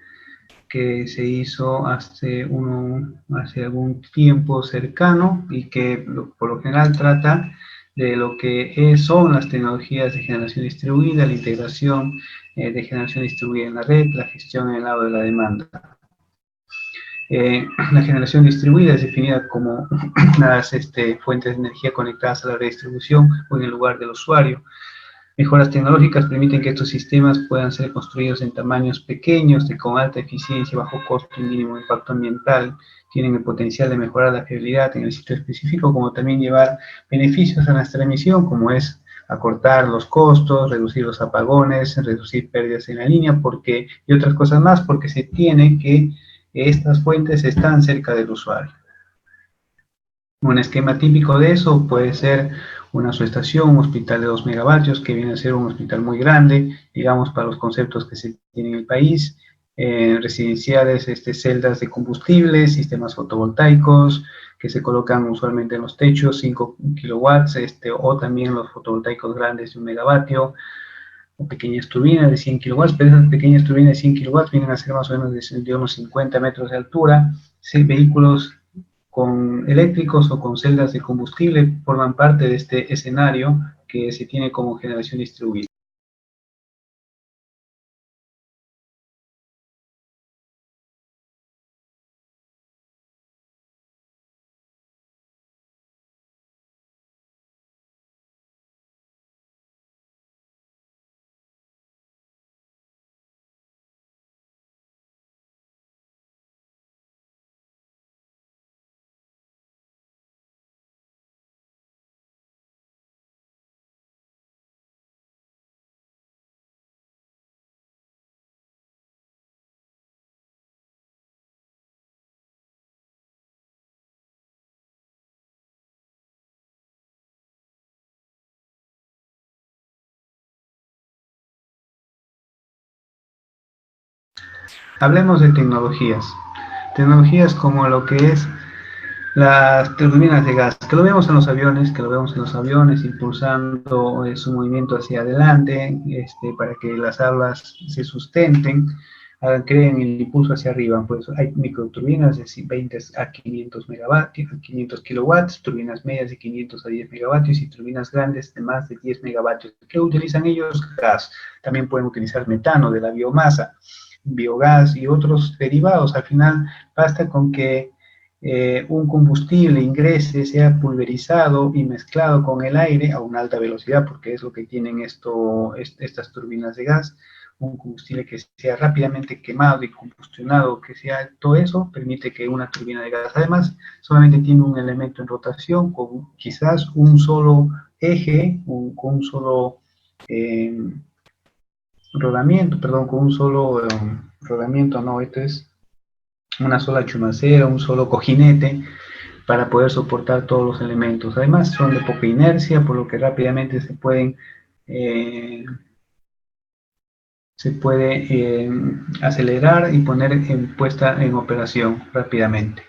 que se hizo hace algún tiempo cercano, y que por lo general trata de lo que son las tecnologías de generación distribuida, la integración de generación distribuida en la red, la gestión en el lado de la demanda. La generación distribuida es definida como las fuentes de energía conectadas a la red de distribución o en el lugar del usuario. Mejoras tecnológicas permiten que estos sistemas puedan ser construidos en tamaños pequeños, con alta eficiencia, bajo costo y mínimo impacto ambiental. Tienen el potencial de mejorar la fiabilidad en el sitio específico, como también llevar beneficios a nuestra emisión, como es acortar los costos, reducir los apagones, reducir pérdidas en la línea, y otras cosas más, porque se tiene que estas fuentes están cerca del usuario. Un esquema típico de eso puede ser una subestación, un hospital de 2 megavatios, que viene a ser un hospital muy grande, digamos, para los conceptos que se tienen en el país, residenciales, celdas de combustible, sistemas fotovoltaicos que se colocan usualmente en los techos, 5 kilowatts, o también los fotovoltaicos grandes de 1 megavatio, o pequeñas turbinas de 100 kilowatts, pero esas pequeñas turbinas de 100 kilowatts vienen a ser más o menos de unos 50 metros de altura. Sí, vehículos con eléctricos o con celdas de combustible forman parte de este escenario que se tiene como generación distribuida. Hablemos de tecnologías. Tecnologías como lo que es las turbinas de gas, que lo vemos en los aviones impulsando su movimiento hacia adelante, para que las alas se sustenten, creen el impulso hacia arriba. Pues hay microturbinas de 20 a 500 megavatios, 500 kilowatts, turbinas medias de 500 a 10 megavatios y turbinas grandes de más de 10 megavatios. ¿Qué utilizan ellos? Gas. También pueden utilizar metano de la biomasa, biogás y otros derivados. Al final basta con que un combustible ingrese, sea pulverizado y mezclado con el aire a una alta velocidad, porque es lo que tienen estas turbinas de gas, un combustible que sea rápidamente quemado y combustionado, que sea todo eso, permite que una turbina de gas, además, solamente tiene un elemento en rotación con quizás un solo eje, con un solo eh, rodamiento, perdón, con un solo rodamiento, no, esto es una sola chumacera, un solo cojinete para poder soportar todos los elementos. Además son de poca inercia, por lo que rápidamente eh, se puede acelerar y poner en puesta en operación rápidamente.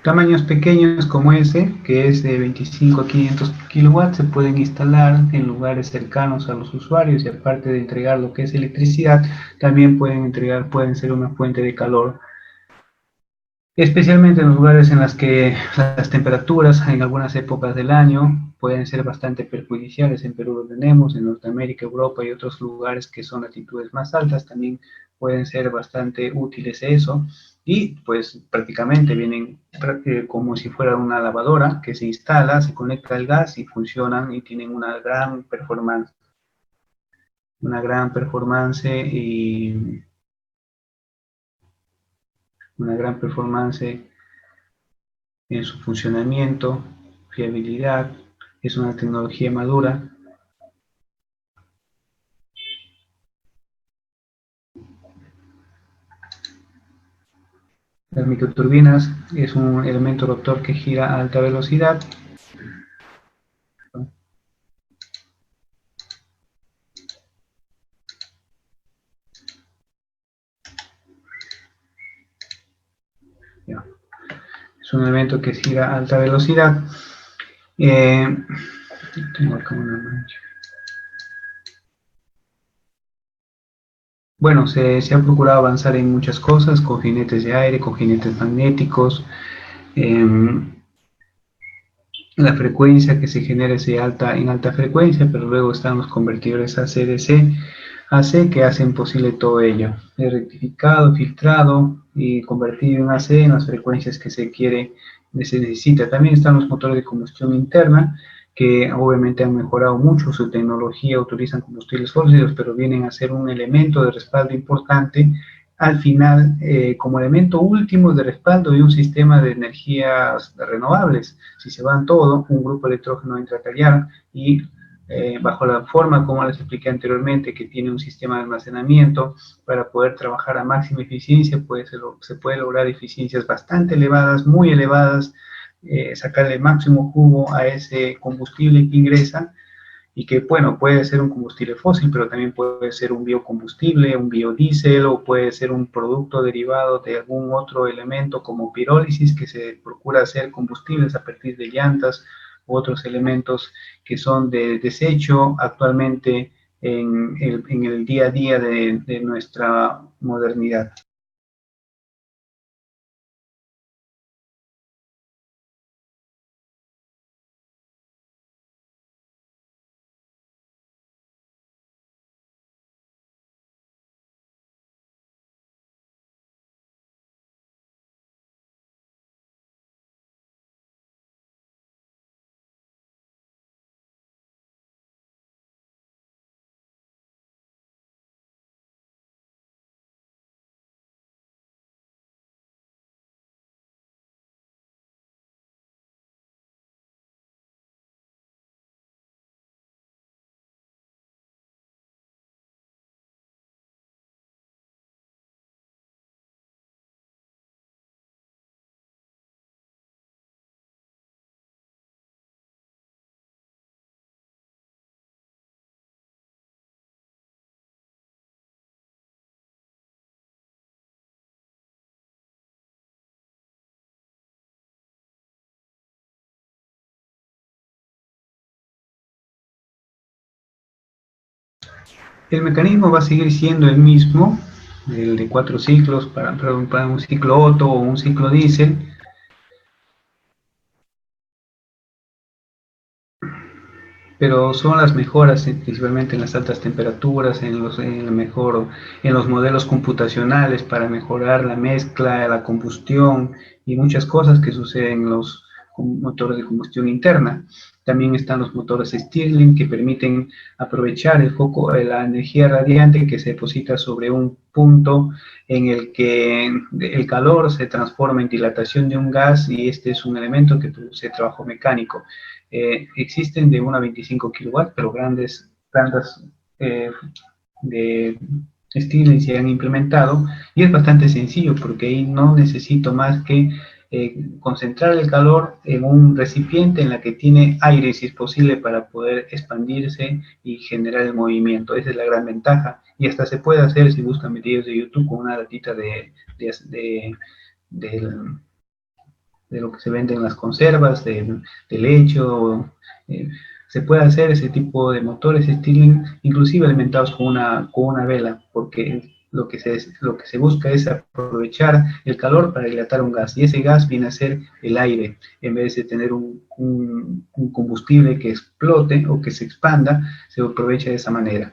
Tamaños pequeños como ese, que es de 25 a 500 kilowatts, se pueden instalar en lugares cercanos a los usuarios y aparte de entregar lo que es electricidad, también pueden ser una fuente de calor, especialmente en los lugares en los que las temperaturas en algunas épocas del año pueden ser bastante perjudiciales. En Perú lo tenemos, en Norteamérica, Europa y otros lugares que son latitudes más altas también pueden ser bastante útiles eso. Y pues prácticamente vienen como si fuera una lavadora que se instala, se conecta al gas y funcionan y tienen una gran performance y una gran performance en su funcionamiento, fiabilidad, es una tecnología madura. Las microturbinas es un elemento rotor que gira a alta velocidad. Es un elemento que gira a alta velocidad. Tengo acá una mancha. Bueno, se ha procurado avanzar en muchas cosas, con jinetes de aire, con jinetes magnéticos. La frecuencia que se genera es en alta frecuencia, pero luego están los convertidores AC-DC, AC que hacen posible todo ello. Es rectificado, filtrado y convertido en AC en las frecuencias que se necesita. También están los motores de combustión interna, que obviamente han mejorado mucho su tecnología, utilizan combustibles fósiles, pero vienen a ser un elemento de respaldo importante al final como elemento último de respaldo de un sistema de energías renovables. Si se van todo, un grupo de electrógeno entra a tallar y bajo la forma como les expliqué anteriormente, que tiene un sistema de almacenamiento para poder trabajar a máxima eficiencia, se puede lograr eficiencias bastante elevadas, muy elevadas, sacarle el máximo jugo a ese combustible que ingresa y que, bueno, puede ser un combustible fósil, pero también puede ser un biocombustible, un biodiesel, o puede ser un producto derivado de algún otro elemento como pirólisis, que se procura hacer combustibles a partir de llantas u otros elementos que son de desecho actualmente en el día a día de nuestra modernidad. El mecanismo va a seguir siendo el mismo, el de 4 ciclos para un ciclo Otto o un ciclo diésel, pero son las mejoras principalmente en las altas temperaturas, en los modelos computacionales para mejorar la mezcla, la combustión y muchas cosas que suceden en los motores de combustión interna. También están los motores Stirling que permiten aprovechar el foco, la energía radiante que se deposita sobre un punto en el que el calor se transforma en dilatación de un gas y este es un elemento que produce trabajo mecánico. Existen de 1 a 25 kilowatts, pero grandes plantas eh, de Stirling se han implementado y es bastante sencillo porque ahí no necesito más que concentrar el calor en un recipiente en la que tiene aire, si es posible, para poder expandirse y generar el movimiento. Esa es la gran ventaja. Y hasta se puede hacer, si buscan videos de YouTube, con una latita de, de lo que se vende en las conservas, de leche, eh, se puede hacer ese tipo de motores Stirling, inclusive alimentados con una vela, porque lo que se busca es aprovechar el calor para dilatar un gas, y ese gas viene a ser el aire, en vez de tener un combustible que explote o que se expanda, se aprovecha de esa manera.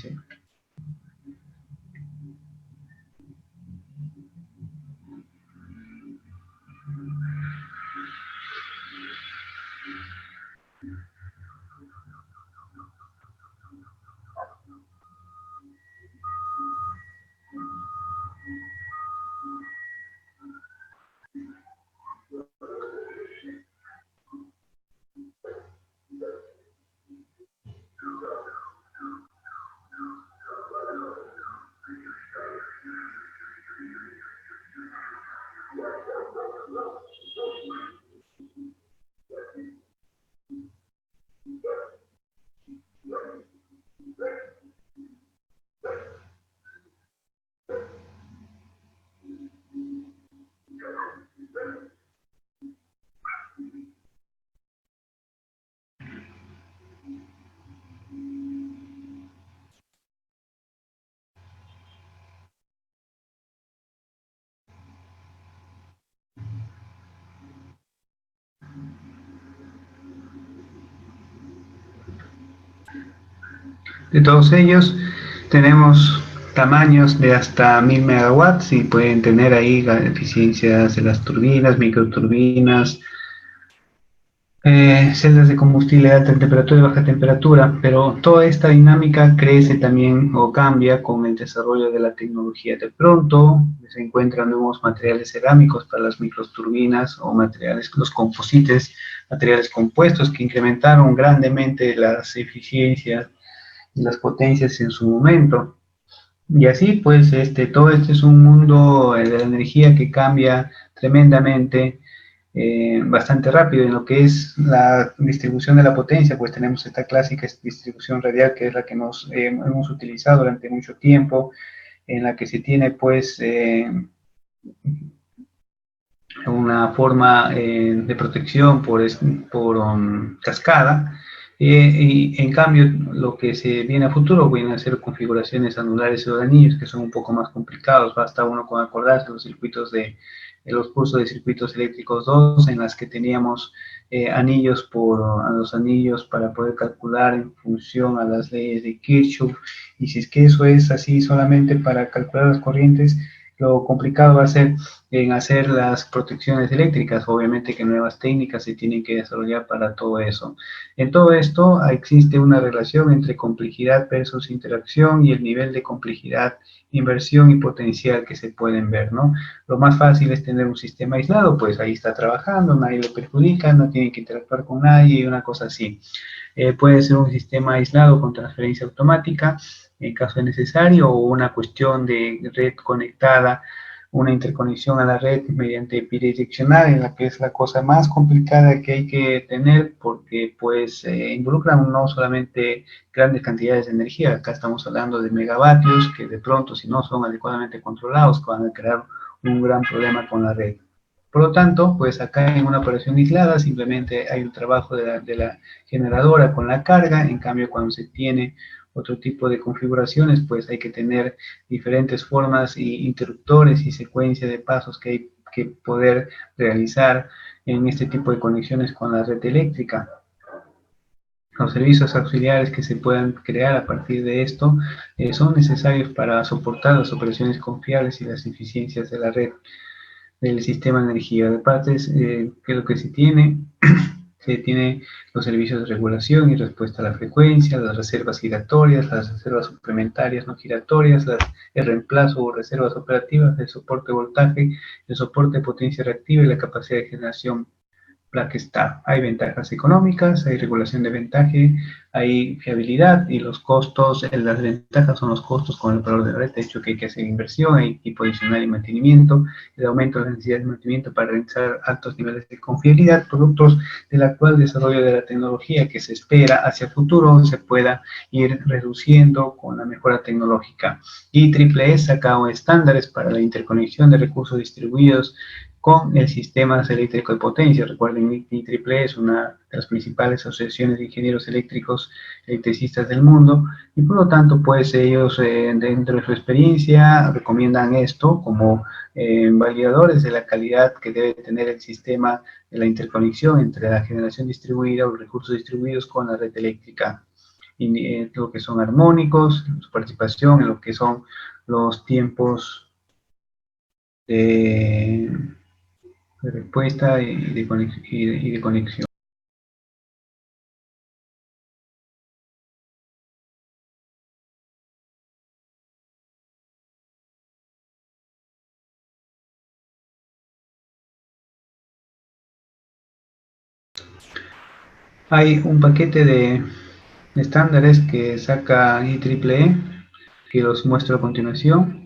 Sí. De todos ellos, tenemos tamaños de hasta 1000 megawatts y pueden tener ahí eficiencias de las turbinas, microturbinas, celdas de combustible de alta temperatura y baja temperatura, pero toda esta dinámica crece también o cambia con el desarrollo de la tecnología. De pronto se encuentran nuevos materiales cerámicos para las microturbinas o materiales, los composites, materiales compuestos que incrementaron grandemente las eficiencias y las potencias en su momento. Y así, pues, todo este es un mundo de la energía que cambia tremendamente, bastante rápido en lo que es la distribución de la potencia, pues tenemos esta clásica distribución radial que es la que nos hemos utilizado durante mucho tiempo, en la que se tiene, pues, una forma de protección por cascada, y en cambio lo que se viene a futuro vienen a ser configuraciones anulares o de anillos que son un poco más complicados, basta uno con acordarse los circuitos de los cursos de circuitos eléctricos 2 en las que teníamos anillos a los anillos para poder calcular en función a las leyes de Kirchhoff, y si es que eso es así solamente para calcular las corrientes, lo complicado va a ser en hacer las protecciones eléctricas. Obviamente que nuevas técnicas se tienen que desarrollar para todo eso. En todo esto existe una relación entre complejidad versus interacción y el nivel de complejidad, inversión y potencial que se pueden ver, ¿no? Lo más fácil es tener un sistema aislado, pues ahí está trabajando, nadie le perjudica, no tiene que interactuar con nadie y una cosa así. Puede ser un sistema aislado con transferencia automática en caso de necesario, o una cuestión de red conectada, una interconexión a la red mediante bidireccional, en la que es la cosa más complicada que hay que tener, porque pues involucran no solamente grandes cantidades de energía, acá estamos hablando de megavatios que de pronto, si no son adecuadamente controlados, van a crear un gran problema con la red. Por lo tanto, pues acá en una operación aislada simplemente hay un trabajo de la generadora con la carga, en cambio cuando se tiene otro tipo de configuraciones, pues hay que tener diferentes formas y interruptores y secuencia de pasos que hay que poder realizar en este tipo de conexiones con la red eléctrica. Los servicios auxiliares que se puedan crear a partir de esto son necesarios para soportar las operaciones confiables y las eficiencias de la red del sistema de energía. De parte, ¿qué es lo que se tiene? Se tiene los servicios de regulación y respuesta a la frecuencia, las reservas giratorias, las reservas suplementarias no giratorias, el reemplazo o reservas operativas, el soporte de voltaje, el soporte de potencia reactiva y la capacidad de generación placa está. Hay ventajas económicas, hay regulación de ventaje, hay fiabilidad y los costos, las ventajas son los costos con el valor de la red, de hecho que hay que hacer inversión, hay equipo adicional y mantenimiento, el aumento de la necesidad de mantenimiento para realizar altos niveles de confiabilidad, productos del actual desarrollo de la tecnología que se espera hacia el futuro se pueda ir reduciendo con la mejora tecnológica. Y IEEE sacado estándares para la interconexión de recursos distribuidos con el sistema eléctrico de potencia. Recuerden, IEEE es una de las principales asociaciones de ingenieros eléctricos, electricistas del mundo, y por lo tanto, pues ellos, dentro de su experiencia, recomiendan esto como validadores de la calidad que debe tener el sistema de la interconexión entre la generación distribuida o los recursos distribuidos con la red eléctrica. lo que son armónicos, su participación en lo que son los tiempos de respuesta y de conexión. Hay un paquete de estándares que saca IEEE, que los muestro a continuación.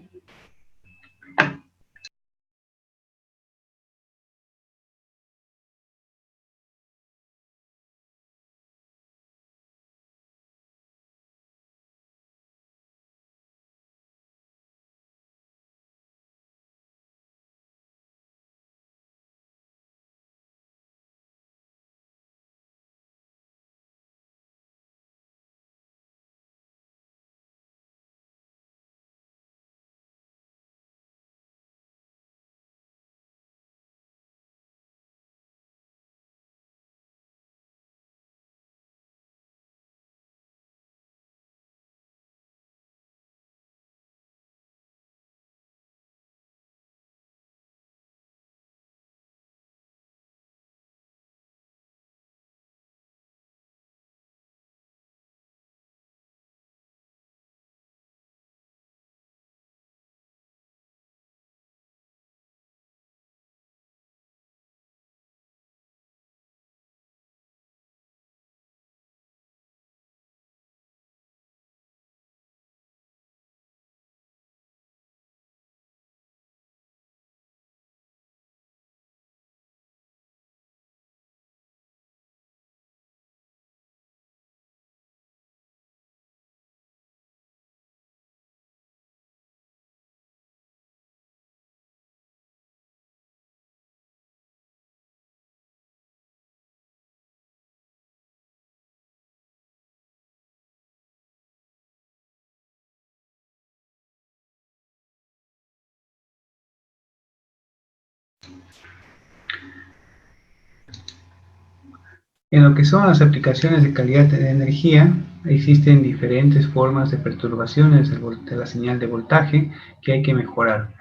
En lo que son las aplicaciones de calidad de energía, existen diferentes formas de perturbaciones de la señal de voltaje que hay que mejorar.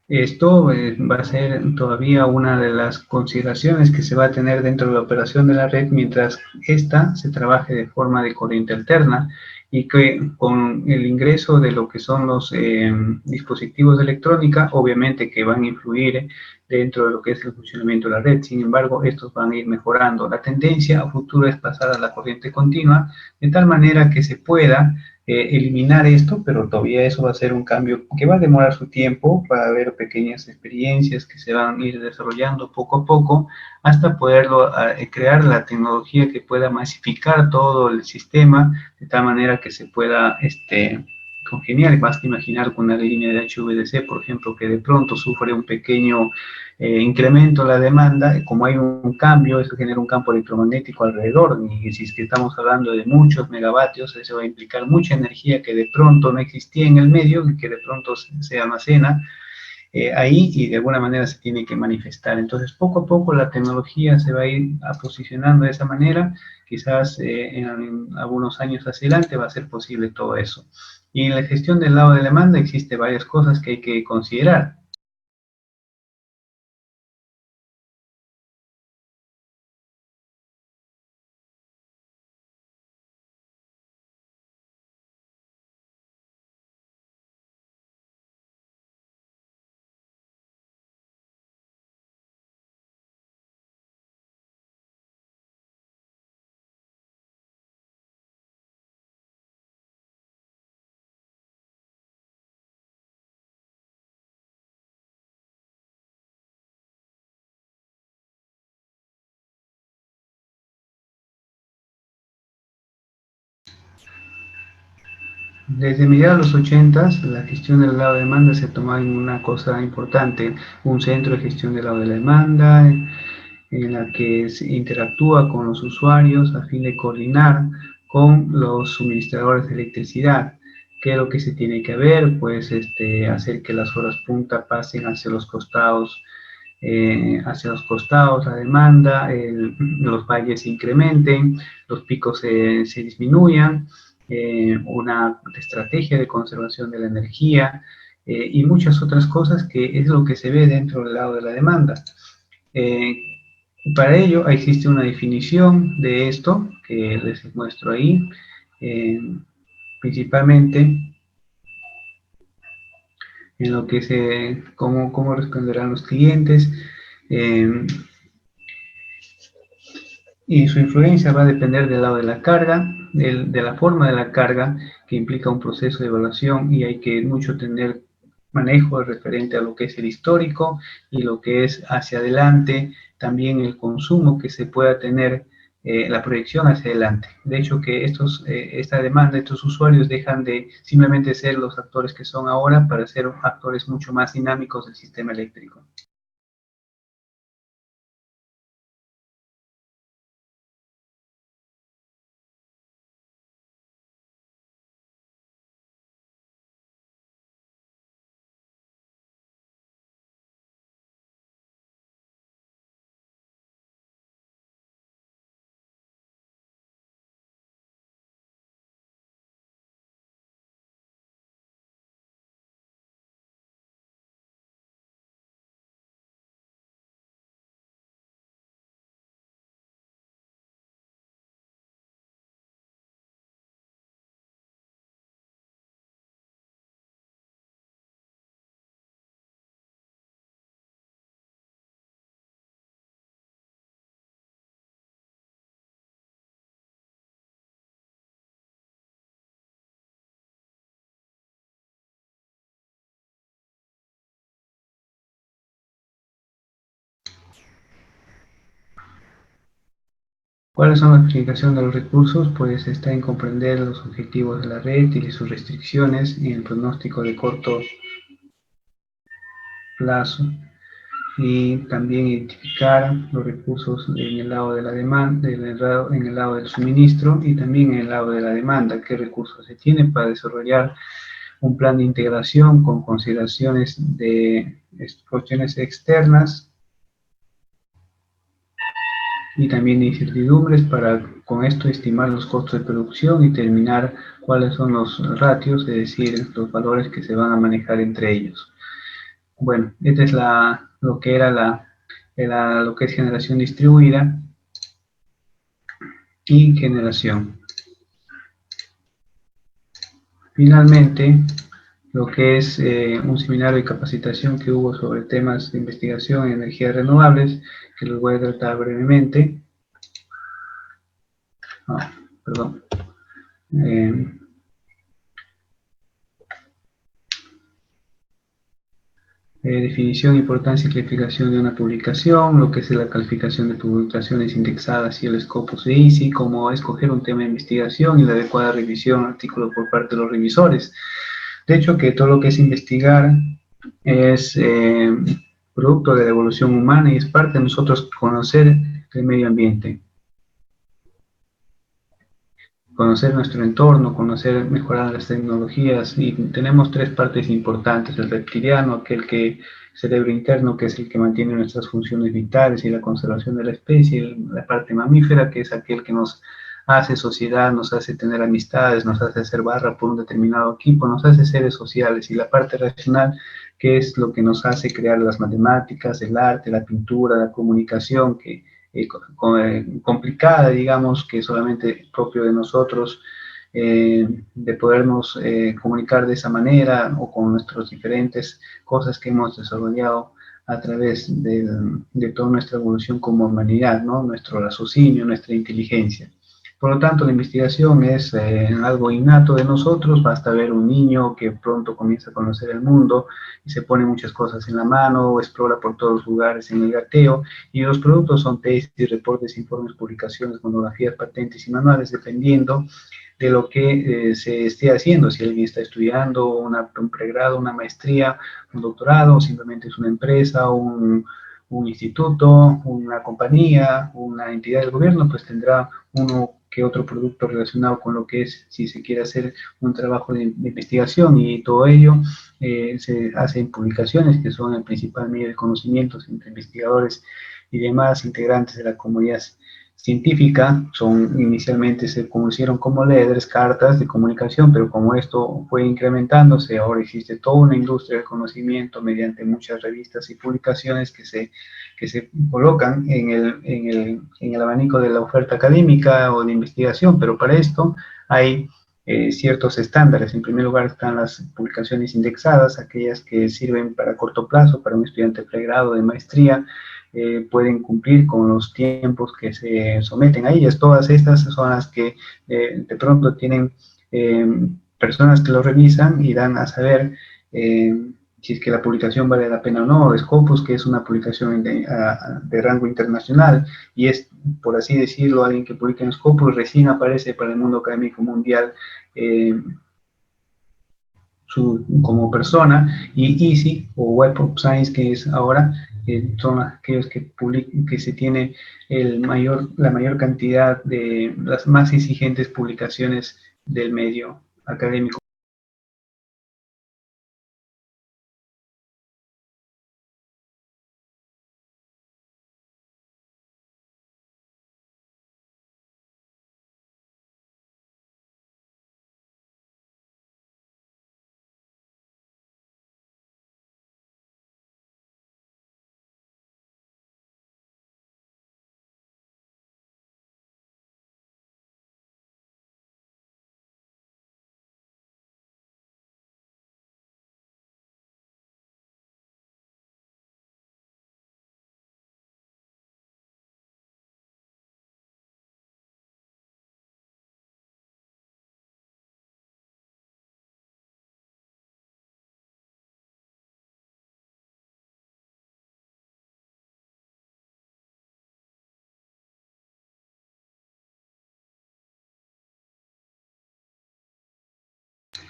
Esto va a ser todavía una de las consideraciones que se va a tener dentro de la operación de la red mientras ésta se trabaje de forma de corriente alterna y que con el ingreso de lo que son los dispositivos de electrónica, obviamente que van a influir dentro de lo que es el funcionamiento de la red. Sin embargo, estos van a ir mejorando. La tendencia a futuro es pasar a la corriente continua, de tal manera que se pueda eliminar esto, pero todavía eso va a ser un cambio que va a demorar su tiempo, va a haber pequeñas experiencias que se van a ir desarrollando poco a poco hasta poderlo crear la tecnología que pueda masificar todo el sistema de tal manera que se pueda congeniar. Basta imaginar con una línea de HVDC, por ejemplo, que de pronto sufre un pequeño incremento en la demanda, como hay un cambio, eso genera un campo electromagnético alrededor, y si es que estamos hablando de muchos megavatios, eso va a implicar mucha energía que de pronto no existía en el medio, y que de pronto se almacena ahí y de alguna manera se tiene que manifestar. Entonces, poco a poco la tecnología se va a ir posicionando de esa manera, quizás en algunos años hacia adelante va a ser posible todo eso. Y en la gestión del lado de la demanda existe varias cosas que hay que considerar. Desde mediados de los 80, la gestión del lado de demanda se tomaba en una cosa importante, un centro de gestión del lado de la demanda, en la que se interactúa con los usuarios a fin de coordinar con los suministradores de electricidad. ¿Qué es lo que se tiene que ver? Pues hacer que las horas punta pasen hacia los costados la demanda, los valles se incrementen, los picos se disminuyan, una estrategia de conservación de la energía y muchas otras cosas que es lo que se ve dentro del lado de la demanda. Para ello existe una definición de esto que les muestro ahí, principalmente en lo que es cómo responderán los clientes, y su influencia va a depender del lado de la carga, de la forma de la carga, que implica un proceso de evaluación y hay que mucho tener manejo referente a lo que es el histórico y lo que es hacia adelante, también el consumo que se pueda tener, la proyección hacia adelante. De hecho, que esta demanda, estos usuarios dejan de simplemente ser los actores que son ahora para ser actores mucho más dinámicos del sistema eléctrico. ¿Cuáles son las implicaciones de los recursos? Pues está en comprender los objetivos de la red y sus restricciones en el pronóstico de corto plazo y también identificar los recursos en el lado de la demanda, en el lado del suministro y también en el lado de la demanda, qué recursos se tiene para desarrollar un plan de integración con consideraciones de cuestiones externas y también de incertidumbres para con esto estimar los costos de producción y determinar cuáles son los ratios, es decir, los valores que se van a manejar entre ellos. Bueno, esta es lo que era lo que es generación distribuida y generación. Finalmente, lo que es un seminario de capacitación que hubo sobre temas de investigación en energías renovables, que los voy a tratar brevemente. Perdón. Definición, importancia y clasificación de una publicación, lo que es la calificación de publicaciones indexadas y el Scopus de ISI, cómo escoger un tema de investigación y la adecuada revisión artículo por parte de los revisores. De hecho, que todo lo que es investigar es producto de la evolución humana y es parte de nosotros conocer el medio ambiente. Conocer nuestro entorno, mejorar las tecnologías, y tenemos tres partes importantes: el reptiliano, cerebro interno, que es el que mantiene nuestras funciones vitales y la conservación de la especie, la parte mamífera, que es aquel que nos hace sociedad, nos hace tener amistades, nos hace hacer barra por un determinado equipo, nos hace seres sociales, y la parte racional, que es lo que nos hace crear las matemáticas, el arte, la pintura, la comunicación, que complicada, digamos, que solamente propio de nosotros, de podernos comunicar de esa manera o con nuestras diferentes cosas que hemos desarrollado a través de toda nuestra evolución como humanidad, ¿no? Nuestro raciocinio, nuestra inteligencia. Por lo tanto, la investigación es algo innato de nosotros. Basta ver un niño que pronto comienza a conocer el mundo y se pone muchas cosas en la mano o explora por todos los lugares en el gateo, y los productos son tesis, reportes, informes, publicaciones, monografías, patentes y manuales, dependiendo de lo que se esté haciendo, si alguien está estudiando un pregrado, una maestría, un doctorado, o simplemente es una empresa, un instituto, una compañía, una entidad del gobierno, pues tendrá uno que otro producto relacionado con lo que es, si se quiere hacer un trabajo de investigación, y todo ello se hace en publicaciones, que son el principal medio de conocimientos entre investigadores y demás integrantes de la comunidad científica, inicialmente se conocieron como letters, cartas de comunicación, pero como esto fue incrementándose, ahora existe toda una industria del conocimiento mediante muchas revistas y publicaciones que se colocan en el abanico de la oferta académica o de investigación, pero para esto hay ciertos estándares. En primer lugar están las publicaciones indexadas, aquellas que sirven para corto plazo, para un estudiante de pregrado, de maestría, pueden cumplir con los tiempos que se someten a ellas. Todas estas son las que de pronto tienen personas que lo revisan y dan a saber si es que la publicación vale la pena o no. Scopus, que es una publicación de rango internacional y es, por así decirlo, alguien que publica en Scopus recién aparece para el mundo académico mundial como persona, y EASY o Web of Science, que es ahora, son aquellos que se tiene la mayor cantidad de las más exigentes publicaciones del medio académico.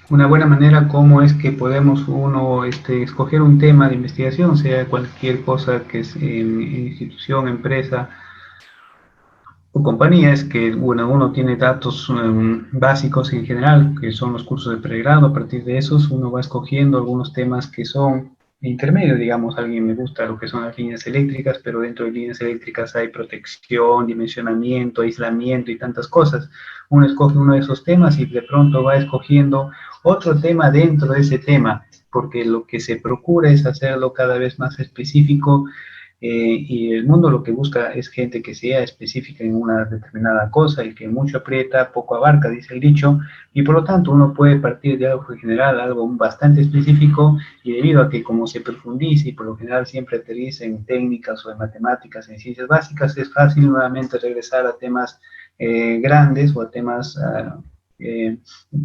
Una buena manera como es que podemos uno escoger un tema de investigación, sea cualquier cosa que es en institución, empresa o compañía, es que uno tiene datos básicos en general, que son los cursos de pregrado. A partir de esos uno va escogiendo algunos temas que son intermedios. Digamos, a alguien me gusta lo que son las líneas eléctricas, pero dentro de líneas eléctricas hay protección, dimensionamiento, aislamiento y tantas cosas. Uno escoge uno de esos temas y de pronto va escogiendo otro tema dentro de ese tema, porque lo que se procura es hacerlo cada vez más específico, y el mundo lo que busca es gente que sea específica en una determinada cosa. El que mucho aprieta, poco abarca, dice el dicho, y por lo tanto uno puede partir de algo general, algo bastante específico, y debido a que como se profundiza y por lo general siempre aterriza en técnicas o en matemáticas, en ciencias básicas, es fácil nuevamente regresar a temas grandes o a temas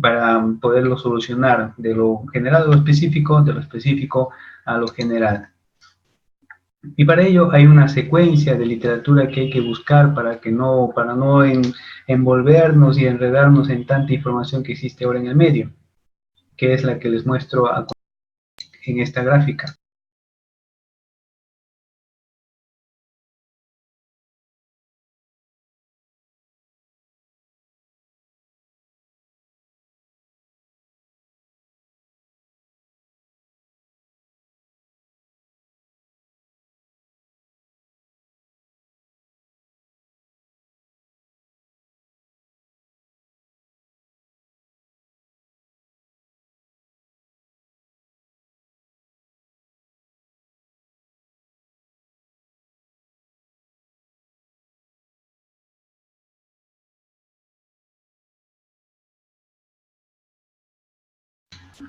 para poderlo solucionar de lo general a lo específico, de lo específico a lo general. Y para ello hay una secuencia de literatura que hay que buscar para no envolvernos y enredarnos en tanta información que existe ahora en el medio, que es la que les muestro en esta gráfica.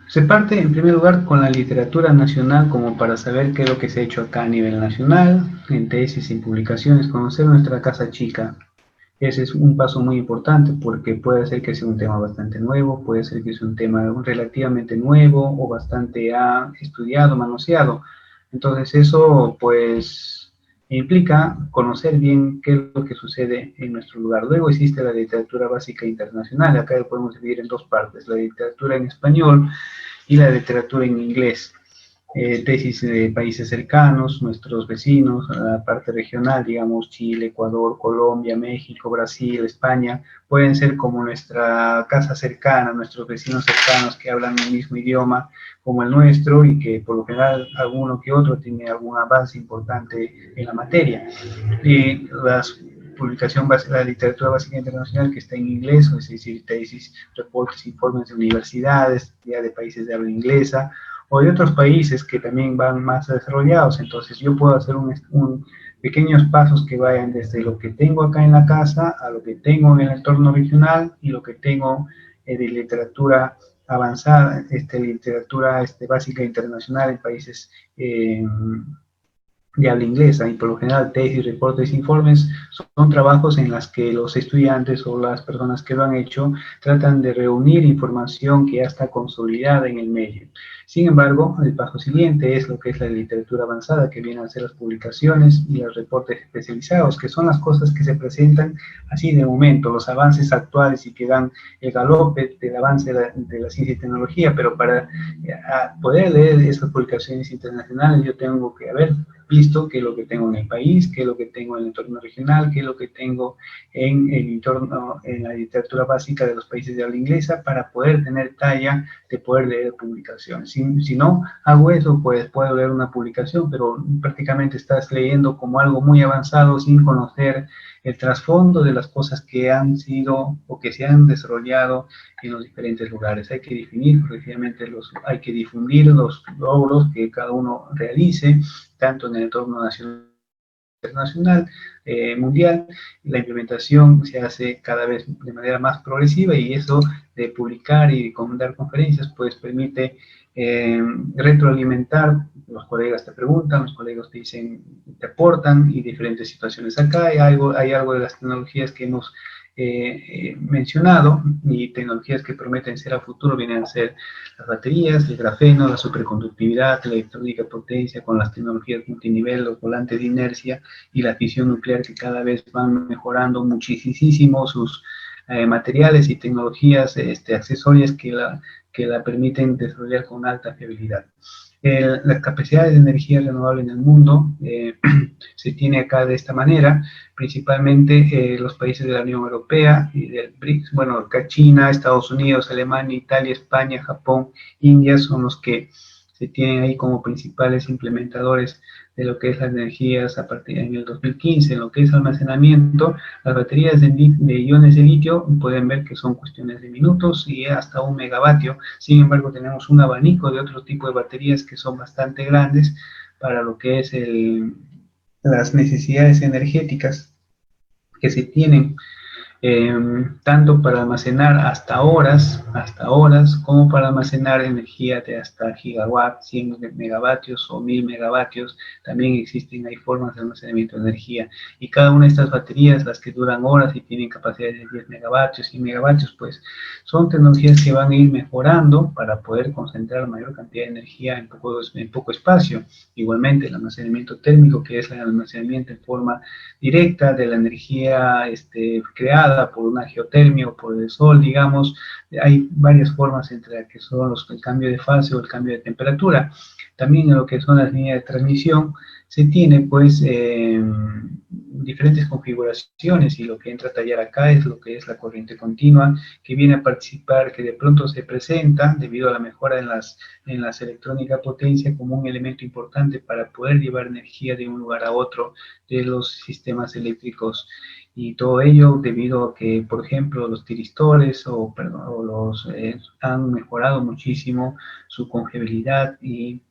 Se parte en primer lugar con la literatura nacional como para saber qué es lo que se ha hecho acá a nivel nacional, en tesis, en publicaciones, conocer nuestra casa chica. Ese es un paso muy importante porque puede ser que sea un tema bastante nuevo, puede ser que sea un tema relativamente nuevo o bastante estudiado, manoseado. Entonces eso pues implica conocer bien qué es lo que sucede en nuestro lugar. Luego existe la literatura básica internacional. Acá lo podemos dividir en dos partes: la literatura en español y la literatura en inglés. Tesis de países cercanos, nuestros vecinos, la parte regional, digamos Chile, Ecuador, Colombia, México, Brasil, España, pueden ser como nuestra casa cercana, nuestros vecinos cercanos que hablan el mismo idioma como el nuestro y que por lo general alguno que otro tiene algún avance importante en la materia. Y las publicación, la literatura básica internacional que está en inglés, es decir, tesis, reportes, informes de universidades, ya de países de habla inglesa, o de otros países que también van más desarrollados. Entonces yo puedo hacer pequeños pasos que vayan desde lo que tengo acá en la casa a lo que tengo en el entorno regional y lo que tengo de literatura avanzada, literatura básica internacional en países de habla inglesa, y por lo general tesis, reportes, informes son trabajos en los que los estudiantes o las personas que lo han hecho tratan de reunir información que ya está consolidada en el medio. Sin embargo, el paso siguiente es lo que es la literatura avanzada, que vienen a ser las publicaciones y los reportes especializados, que son las cosas que se presentan así de momento, los avances actuales y que dan el galope del avance de la ciencia y tecnología, pero para poder leer esas publicaciones internacionales yo tengo que haber visto qué es lo que tengo en el país, qué es lo que tengo en el entorno regional, qué es lo que tengo en el entorno, en la literatura básica de los países de habla inglesa, para poder tener talla de poder leer publicaciones. Si no hago eso, pues puedo leer una publicación, pero prácticamente estás leyendo como algo muy avanzado sin conocer el trasfondo de las cosas que han sido o que se han desarrollado en los diferentes lugares. Hay que definir, precisamente hay que difundir los logros que cada uno realice, tanto en el entorno nacional, internacional, mundial. La implementación se hace cada vez de manera más progresiva, y eso de publicar y dar conferencias pues permite retroalimentar. Los colegas te preguntan, los colegas te dicen, te aportan, y diferentes situaciones. Acá hay algo de las tecnologías que hemos mencionado, y tecnologías que prometen ser a futuro vienen a ser las baterías, el grafeno, la superconductividad, la electrónica potencia con las tecnologías multinivel, los volantes de inercia y la fisión nuclear, que cada vez van mejorando muchísimo sus materiales y tecnologías accesorias que la permiten desarrollar con alta fiabilidad. Las capacidades de energía renovable en el mundo se tiene acá de esta manera, principalmente los países de la Unión Europea y del BRICS, bueno, acá China, Estados Unidos, Alemania, Italia, España, Japón, India, son los que se tienen ahí como principales implementadores de lo que es las energías a partir del 2015. En lo que es almacenamiento, las baterías de iones de litio pueden ver que son cuestiones de minutos y hasta 1 megavatio. Sin embargo, tenemos un abanico de otro tipo de baterías que son bastante grandes para lo que es las necesidades energéticas que se tienen, tanto para almacenar hasta horas, como para almacenar energía de hasta gigawatts, 100 megavatios o 1000 megavatios. También existen, hay formas de almacenamiento de energía, y cada una de estas baterías, las que duran horas y tienen capacidades de 10 megavatios, 100 megavatios, pues son tecnologías que van a ir mejorando para poder concentrar mayor cantidad de energía en poco espacio. Igualmente, el almacenamiento térmico, que es el almacenamiento en forma directa de la energía creada por una geotermia o por el sol, digamos. Hay varias formas, entre las que son el cambio de fase o el cambio de temperatura. También en lo que son las líneas de transmisión se tiene pues diferentes configuraciones, y lo que entra a tallar acá es lo que es la corriente continua, que viene a participar, que de pronto se presenta debido a la mejora en las electrónica potencia como un elemento importante para poder llevar energía de un lugar a otro de los sistemas eléctricos. Y todo ello debido a que, por ejemplo, los tiristores han mejorado muchísimo su confiabilidad y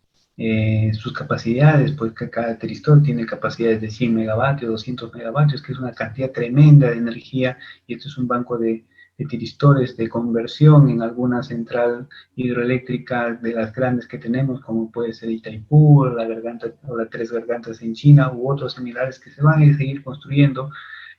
sus capacidades, pues que cada tiristor tiene capacidades de 100 megavatios, 200 megavatios, que es una cantidad tremenda de energía, y esto es un banco de tiristores de conversión en alguna central hidroeléctrica de las grandes que tenemos, como puede ser Itaipú, la Garganta o la Tres Gargantas en China, u otros similares que se van a seguir construyendo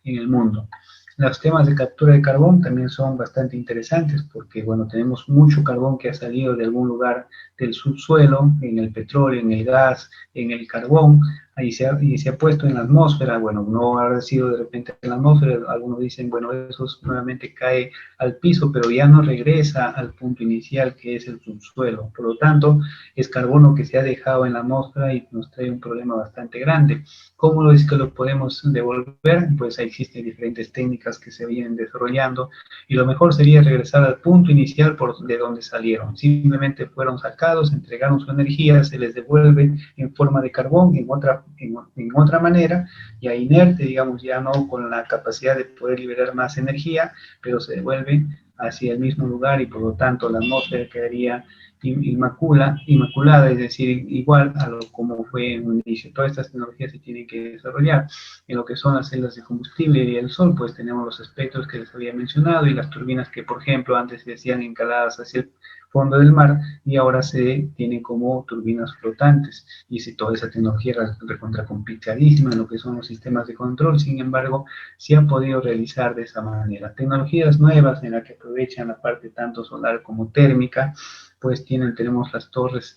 en el mundo. Los temas de captura de carbón también son bastante interesantes, porque bueno, tenemos mucho carbón que ha salido de algún lugar del subsuelo, en el petróleo, en el gas, en el carbón, y se ha puesto en la atmósfera. Bueno, no ha sido de repente en la atmósfera, algunos dicen, bueno, eso nuevamente cae al piso, pero ya no regresa al punto inicial, que es el subsuelo. Por lo tanto, es carbono que se ha dejado en la atmósfera y nos trae un problema bastante grande. ¿Cómo es que lo podemos devolver? Pues existen diferentes técnicas que se vienen desarrollando, y lo mejor sería regresar al punto inicial de donde salieron. Simplemente fueron sacados, entregaron su energía, se les devuelve en forma de carbón, en otra en otra manera, ya inerte, digamos, ya no con la capacidad de poder liberar más energía, pero se devuelve hacia el mismo lugar y por lo tanto la atmósfera quedaría inmaculada, es decir, igual a lo como fue en un inicio. Todas estas tecnologías se tienen que desarrollar. En lo que son las celdas de combustible y el sol, pues tenemos los espectros que les había mencionado y las turbinas que, por ejemplo, antes se decían encaladas hacia el fondo del mar y ahora se tienen como turbinas flotantes y si toda esa tecnología recontra complicadísima en lo que son los sistemas de control, sin embargo, se ha podido realizar de esa manera. Tecnologías nuevas en las que aprovechan la parte tanto solar como térmica, pues tenemos las torres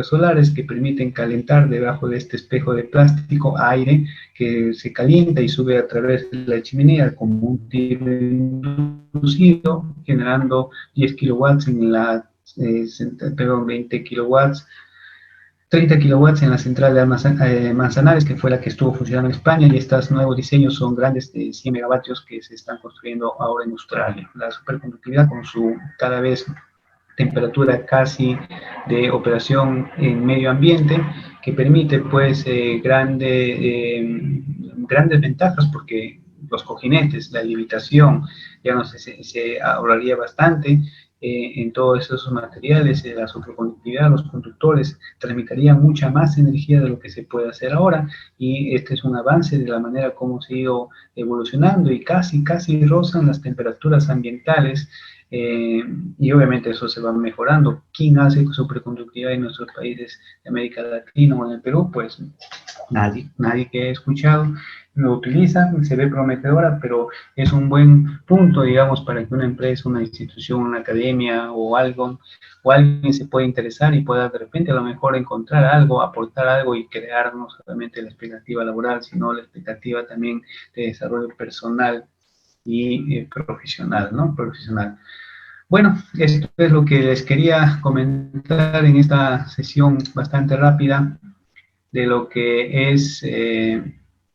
solares que permiten calentar debajo de este espejo de plástico aire que se calienta y sube a través de la chimenea como un tiro inducido, generando 10 kilowatts en la, perdón, 20 kilowatts 30 kilowatts en la central de Manzanares, que fue la que estuvo funcionando en España, y estos nuevos diseños son grandes de 100 megavatios que se están construyendo ahora en Australia. La superconductividad con su cada vez temperatura casi de operación en medio ambiente, que permite pues grandes ventajas porque los cojinetes, la levitación, ya no se ahorraría bastante en todos esos materiales, la superconductividad, los conductores transmitirían mucha más energía de lo que se puede hacer ahora y este es un avance de la manera como se ha ido evolucionando y casi rozan las temperaturas ambientales eh, y obviamente eso se va mejorando. ¿Quién hace superconductividad en nuestros países de América Latina o en el Perú? Pues nadie que he escuchado lo utiliza, se ve prometedora, pero es un buen punto, digamos, para que una empresa, una institución, una academia o algo, o alguien se pueda interesar y pueda de repente a lo mejor encontrar algo, aportar algo y crear no solamente la expectativa laboral, sino la expectativa también de desarrollo personal y profesional, ¿no? Profesional. Bueno, esto es lo que les quería comentar en esta sesión bastante rápida de lo que es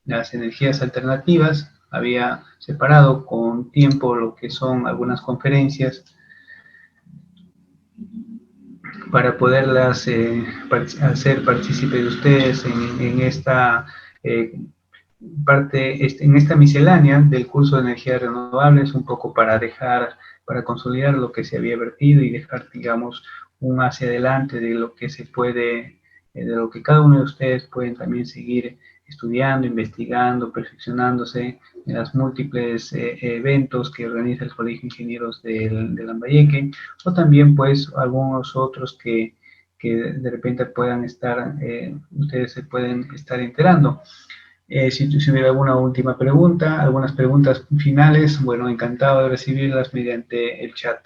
las energías alternativas. Había separado con tiempo lo que son algunas conferencias para poderlas hacer partícipe de ustedes en esta eh, en esta miscelánea del curso de energías renovables, un poco para consolidar lo que se había vertido y dejar, digamos, un hacia adelante de lo que se puede, de lo que cada uno de ustedes pueden también seguir estudiando, investigando, perfeccionándose en los múltiples eventos que organiza el Colegio de Ingenieros del Lambayeque, o también pues algunos otros que de repente puedan estar, ustedes se pueden estar enterando. Si hubiera alguna última pregunta, algunas preguntas finales, bueno, encantado de recibirlas mediante el chat.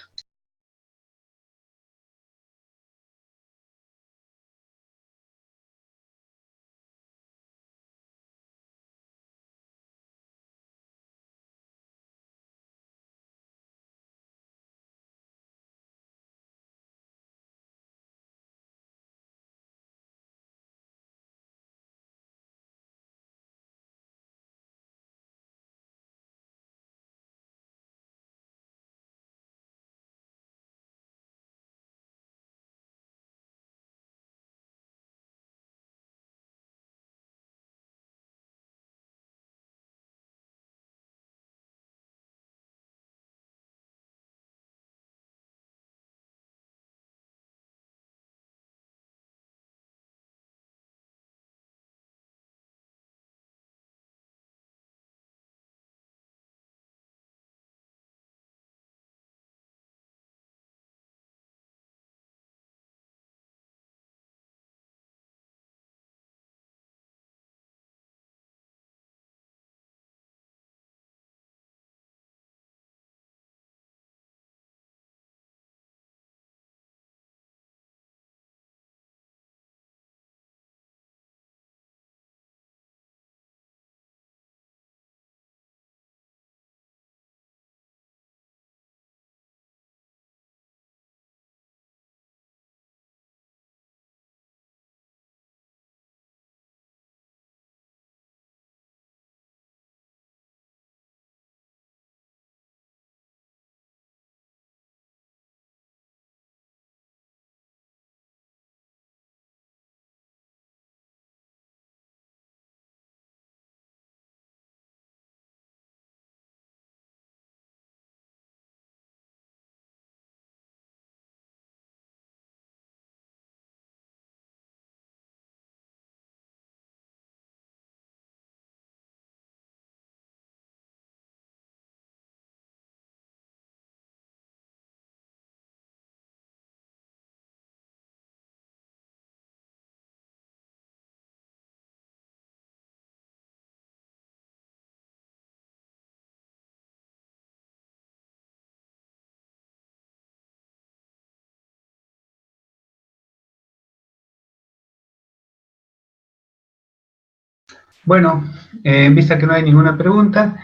Bueno, en vista que no hay ninguna pregunta,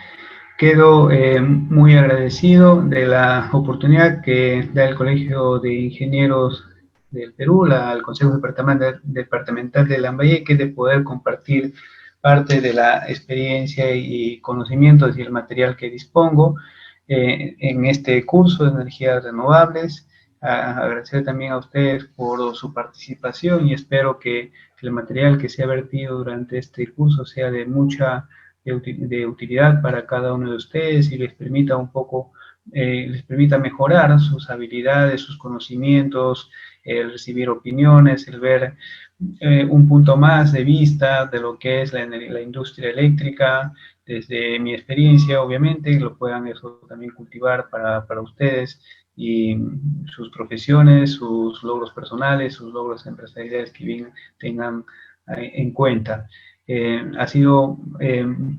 quedo muy agradecido de la oportunidad que da el Colegio de Ingenieros del Perú, al Consejo Departamental de Lambayeque, de poder compartir parte de la experiencia y conocimientos y el material que dispongo en este curso de energías renovables. Agradecer también a ustedes por su participación y espero que el material que se ha vertido durante este curso sea de mucha de utilidad para cada uno de ustedes y les permita un poco, les permita mejorar sus habilidades, sus conocimientos, el recibir opiniones, el ver un punto más de vista de lo que es la industria eléctrica, desde mi experiencia, obviamente, lo puedan eso también cultivar para ustedes y sus profesiones, sus logros personales, sus logros empresariales que bien tengan en cuenta. Ha sido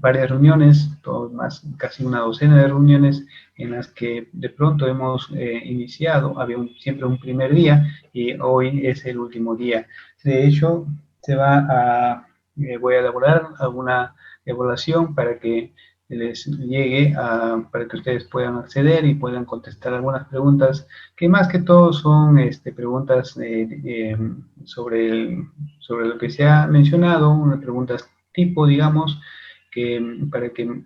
varias reuniones, más casi una docena de reuniones en las que de pronto hemos iniciado, había siempre un primer día y hoy es el último día. De hecho, voy a elaborar alguna evaluación para que les llegue para que ustedes puedan acceder y puedan contestar algunas preguntas que más que todo son preguntas sobre lo que se ha mencionado, unas preguntas tipo, digamos, para que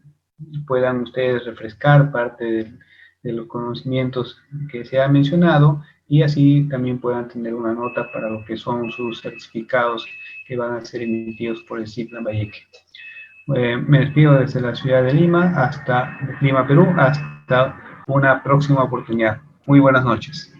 puedan ustedes refrescar parte de los conocimientos que se ha mencionado y así también puedan tener una nota para lo que son sus certificados que van a ser emitidos por el CIP Lambayeque. Me despido desde la ciudad de Lima, Perú, hasta una próxima oportunidad. Muy buenas noches.